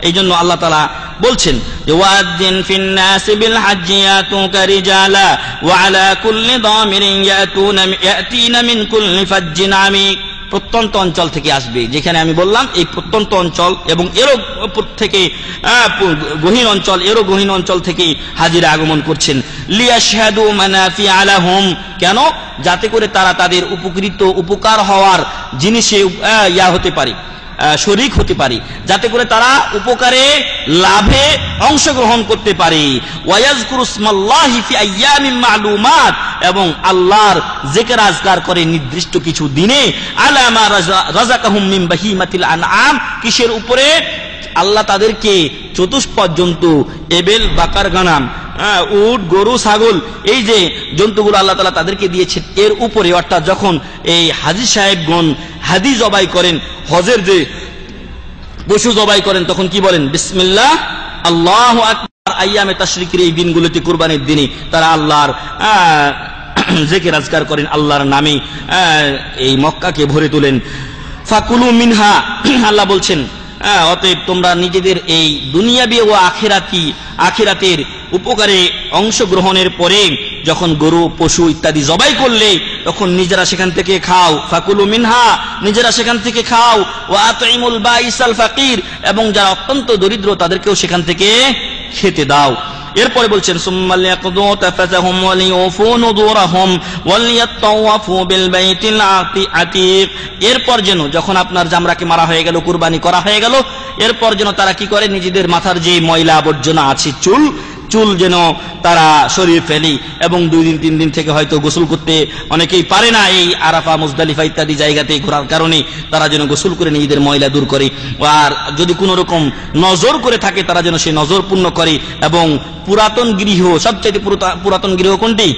এই জন্য আল্লাহ তাআলা বলছেন যে ওয়াযিন ফিন নাসি বিল হাজ্জি ইয়াতুকা রিজালা ওয়া আলা কুল্লি দামিরিন ইয়াতিনা মিন কুল্লি ফাজ্জিন আমিক। প্রত্যন্ত অঞ্চল থেকে আসবে, যেখানে আমি বললাম এই প্রত্যন্ত অঞ্চল এবং এরও থেকে গহীন অঞ্চল, এরও গহীন অঞ্চল থেকে হাজিরা আগমন করছেন। লিয়াশহাদু মানাফিআ লাহুম, কেন? যাতে করে তারা তাদের উপকার হওয়ার জিনিসে হতে পারে, শরীক হতে পারে, যাতে করে তারা উপকারে লাভে অংশগ্রহণ করতে পারে। ওয়ায়াজকুরু ইসমাল্লাহি ফি আইয়ামিন মা'লুমাত, এবং আল্লাহর জিকির আজকার করে নির্দিষ্ট কিছু দিনে। আলা মা রাযাকাহুম মিন বাহিমাতিল আনআম, কিসের উপরে? আল্লাহ তাদেরকে চতুষ্পদ জন্তু, এবেল, বাকার, গানাম, উট, গরু, ছাগল, এই যে জন্তুগুলো আল্লাহ তাআলা তাদেরকে দিয়েছেন এর উপরে। অর্থাৎ যখন এই হাজী সাহেবগণ হাদি জবাই করেন, হজের যে পশু জবাই করেন, তখন কি বলেন? বিসমিল্লাহ আল্লাহু আকবার। আইয়ামে তাশরিকের এই দিনগুলোতে, কুরবানির দিনে তারা আল্লাহর জিকির আজকার করেন, আল্লাহর নামে এই মক্কাকে ভরে তোলেন। ফাকুলু মিনহা, আল্লাহ বলছেন অতএব তোমরা নিজেদের এই দুনিয়াবি ও আখিরাতের উপকারে অংশগ্রহণের পরে যখন গরু, পশু ইত্যাদি জবাই করলে, তখন নিজেরা সেখান থেকে খাও। ফাকুলু মিনহা, নিজেরা সেখান থেকে খাও। ওয়া আতইমুল বাইসাল ফাকির, এবং যারা অত্যন্ত দরিদ্র তাদেরকেও সেখান থেকে খেতে দাও। এরপরে বলছেন সুম্মাল ইয়াকদু তাফাতাহুম ওয়া লিউফু নুদুরহুম ওয়া লিয়াতাওয়াফু বিল বাইতিল আতীক। এরপর যেন যখন আপনার জামরাকে মারা হয়ে গেল, কুরবানি করা হয়ে গেল, এরপর যেন তারা কি করে? নিজেদের মাথার যে ময়লা আবর্জনা আছে, চুল যেন তারা সরিয়ে ফেলি। এবং 2 দিন 3 দিন থেকে হয়তো গোসল করতে অনেকেই পারে না, এই আরাফা, মুজদালিফা ইত্যাদি জায়গাতে ঘোরার কারণে তারা যেন গোসল করে নিজেদের ময়লা দূর করে। আর যদি কোনো রকম নজর করে থাকে, তারা যেন সেই নজর পূর্ণ করে। এবং পুরাতন গৃহ, সবচেয়ে পুরাতন গৃহ কোনটি?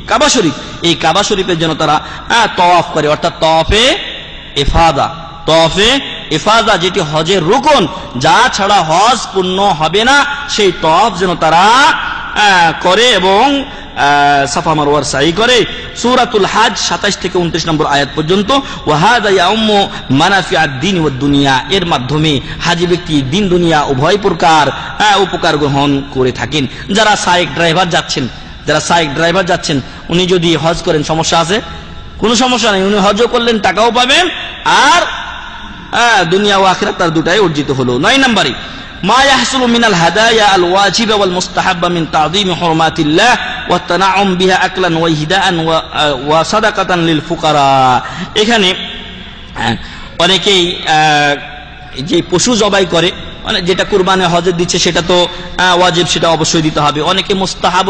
কাবা শরীফ। এই কাবা শরীফের যেন তারা তওয়াফ করে, অর্থাৎ তওয়াফে ইফাদা, যেটি হজের রুকন, যা ছাড়া হজ পূর্ণ হবে না, সেই তওয়াফ যেন তারা করে এবং সাফা মারওয়ার সাই করে। সূরাতুল হজ 27 থেকে 29 নম্বর আয়াত পর্যন্ত। ওয়া হাযা ইয়াউমু মানাফিআদ দ্বীন ওয়াদ দুনিয়া, এর মাধ্যমে হাজী ব্যক্তি দিন দুনিয়া উভয় প্রকার উপকার গ্রহণ করে থাকেন। যারা সাইক ড্রাইভার যাচ্ছেন, উনি যদি হজ করেন, সমস্যা আছে? কোনো সমস্যা নেই, উনি হজও করলেন, টাকাও পাবেন, আর দুনিয়া ও আখিরাত তার দুটাই অর্জিত হলো। 9 নম্বরে মা ইয়াহসুলু মিনাল হাদায়া আল ওয়াজিবা ওয়াল মুস্তাহাব্বা মিন তাযীমি হুরমাতিল্লাহ ওয়া তানাউম বিহা আকলান ওয়া ইহদাআন ওয়া সাদাকাতান লিল ফুকারা। এখানে অনেকেই যে পশু জবাই করে, মানে যেটা কুরবানি হজে দিচ্ছে সেটা তো ওয়াজিব, সেটা অবশ্যই দিতে হবে। অনেকে মুস্তাহাব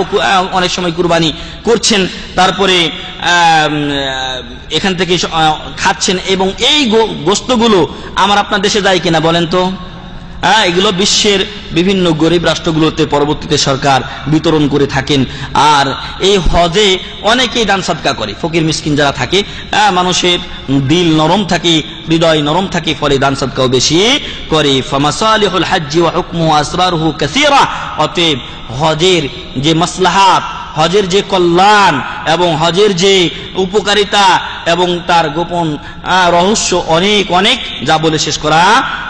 অনেক সময় কুরবানি করছেন, তারপরে এখান থেকে খাচ্ছেন। এবং এই গোস্তগুলো আমার আপনার দেশে যায় কিনা বলেন তো? এগুলো বিশ্বের বিভিন্ন গরিব রাষ্ট্রগুলোতে পরবর্তীতে সরকার বিতরণ করে থাকেন। আর এই হজে অনেকেই দান সাদকা করে, ফকির মিসকিন যারা থাকে, মানুষের দিল নরম থাকে, হৃদয় নরম থাকে, ফলে দান সাদকাও বেশি করে। ফামাসালিহুল হজ্জি ওয়া হুকমুহু আসরারুহু কাসীরা, অতএব হজের যে মাসলাহাত হজের যে কল্যাণ এবং হজের যে উপকারিতা এবং তার গোপন রহস্য অনেক অনেক, যা বলে শেষ করা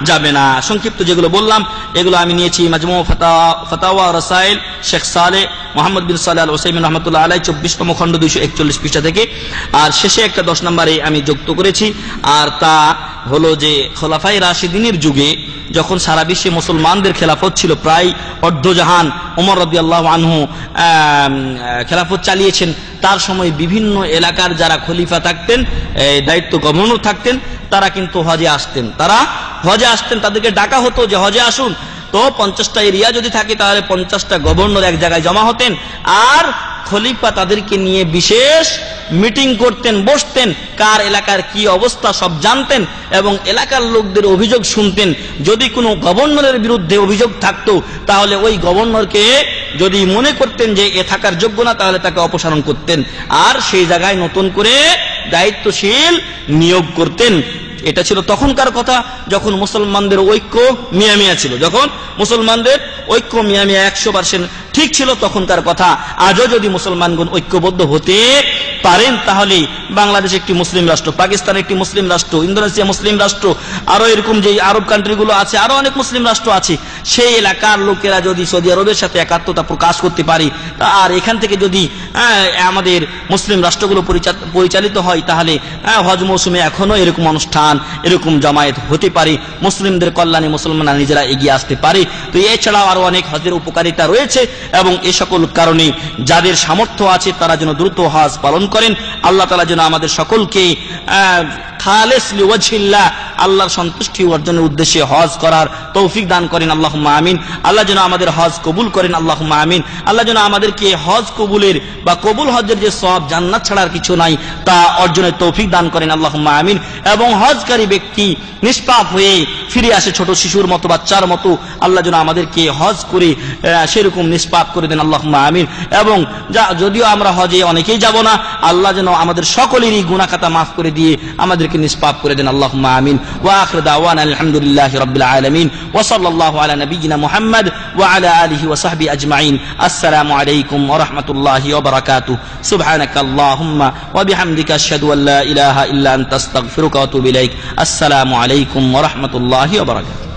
যাবে না। সংক্ষিপ্ত যেগুলো বললাম এগুলো আমি নিয়েছি মাজমু ফাতাওয়া রাসাইল শেখ সালেহ মোহাম্মদ বিন সালেহ আল উসাইমিন রহমতুল্লাহ আলাইহি 24তম খণ্ড 241 পৃষ্ঠা থেকে। আর শেষে একটা 10 নম্বরে আমি যুক্ত করেছি, আর তা হলো যে খোলাফায়ে রাশিদিনের যুগে যখন সারা বিশ্বে মুসলমানদের খেলাফত ছিল, প্রায় অর্ধজাহান ওমর রাদিয়াল্লাহু আনহু খেলাফত চালিয়েছেন, তার সময় বিভিন্ন এলাকার যারা খলিফা থাকতেন, দায়িত্ব গভর্নর থাকতেন, তারা কিন্তু হজে আসতেন। তাদেরকে ডাকা হতো যে হজে আসুন। তো 50টা এরিয়া যদি থাকে তাহলে 50টা গভর্নর এক জায়গায় জমা হতেন, আর খলিফা তাদেরকে নিয়ে বিশেষ মিটিং করতেন, বসতেন, কার এলাকার কি অবস্থা সব জানতেন এবং এলাকার লোকদের অভিযোগ শুনতেন। যদি কোনো গভর্নরের বিরুদ্ধে অভিযোগ থাকতো তাহলে ওই গভর্নরকে যদি মনে করতেন যে এ থাকার যোগ্য না, তাহলে তাকে অপসারণ করতেন আর সেই জায়গায় নতুন করে দায়িত্বশীল নিয়োগ করতেন। এটা ছিল তখনকার কথা, যখন মুসলমানদের ঐক্য মিয়ামিয়া ছিল, যখন মুসলমানদের ঐক্য মিয়ামিয়া 100% ঠিক ছিল তখনকার কথা। আজও যদি মুসলমানগণ ঐক্যবদ্ধ হতে পারেন তাহলে বাংলাদেশ একটি মুসলিম রাষ্ট্র, পাকিস্তান একটি মুসলিম রাষ্ট্র, ইন্দোনেশিয়া মুসলিম রাষ্ট্র, আরো এরকম যে আরব কান্ট্রিগুলো আছে, আরো অনেক মুসলিম রাষ্ট্র আছে, সেই এলাকার লোকেরা যদি সৌদি আরবের সাথে একাত্মতা প্রকাশ করতে পারে, আর এখান থেকে যদি আমাদের মুসলিম রাষ্ট্রগুলো পরিচালিত হয়, তাহলে হজ মৌসুমে এখনো এরকম অনুষ্ঠান, এরকম জামায়াত হতে পারে, মুসলিমদের কল্যাণে মুসলমানরা নিজেরা এগিয়ে আসতে পারে। তো এছাড়াও আরো অনেক হজের উপকারিতা রয়েছে এবং এ সকল কারণে যাদের সামর্থ্য আছে তারা যেন দ্রুত হজ পালন করেন। আল্লাহ তাআলা যেন আমাদের সকলকে খালিস লিওয়াজহিল্লাহ, আল্লাহর সন্তুষ্টি অর্জনের উদ্দেশ্যে হজ করার তৌফিক দান করেন, আল্লাহুম্মা আমিন। আল্লাহ যেন আমাদের হজ কবুল করেন, আল্লাহুম্মা আমিন। আল্লাহ যেন আমাদেরকে হজ কবুলের বা কবুল হজের যে সওয়াব, জান্নাত ছাড়ার কিছু নাই, তা অর্জনের তৌফিক দান করেন, আল্লাহুম্মা আমিন। এবং হজকারী ব্যক্তি নিষ্পাপ হয়ে ফিরে আসে ছোট শিশুর মতো, বাচ্চার মতো, আল্লাহ যেন আমাদেরকে হজ করে সেরকম নিষ্পাপ করে দেন, আল্লাহুম্মা আমিন। এবং যদিও আমরা হজে অনেকেই যাব না, আল্লাহ যেন আমাদের সকলেরই গুনাহ খাতা মাফ করে দিয়ে আমাদেরকে নিষ্পাপ করে দেন, আল্লাহুম্মা আমিন। ওয়া আখিরু দাওয়ানা আলহামদুলিল্লাহি রাব্বিল আলামিন ওয়া সাল্লাল্লাহু আলা নাবিয়িনা মুহাম্মদ ওয়া আলা আলিহি ওয়া সাহবিহি আজমাইন। আসসালামু আলাইকুম ওয়া রাহমাতুল্লাহি ওয়া বারাকাতুহু। সুবহানাকাল্লাহুম্মা ওয়া বিহামদিকা আশহাদু আল্লা ইলাহা ইল্লা আনতা আস্তাগফিরুকা ওয়া আতুবু ইলাইক। আসসালামু আলাইকুম ওয়া রাহমাতুল্লাহি ওয়া বারাকাতুহু।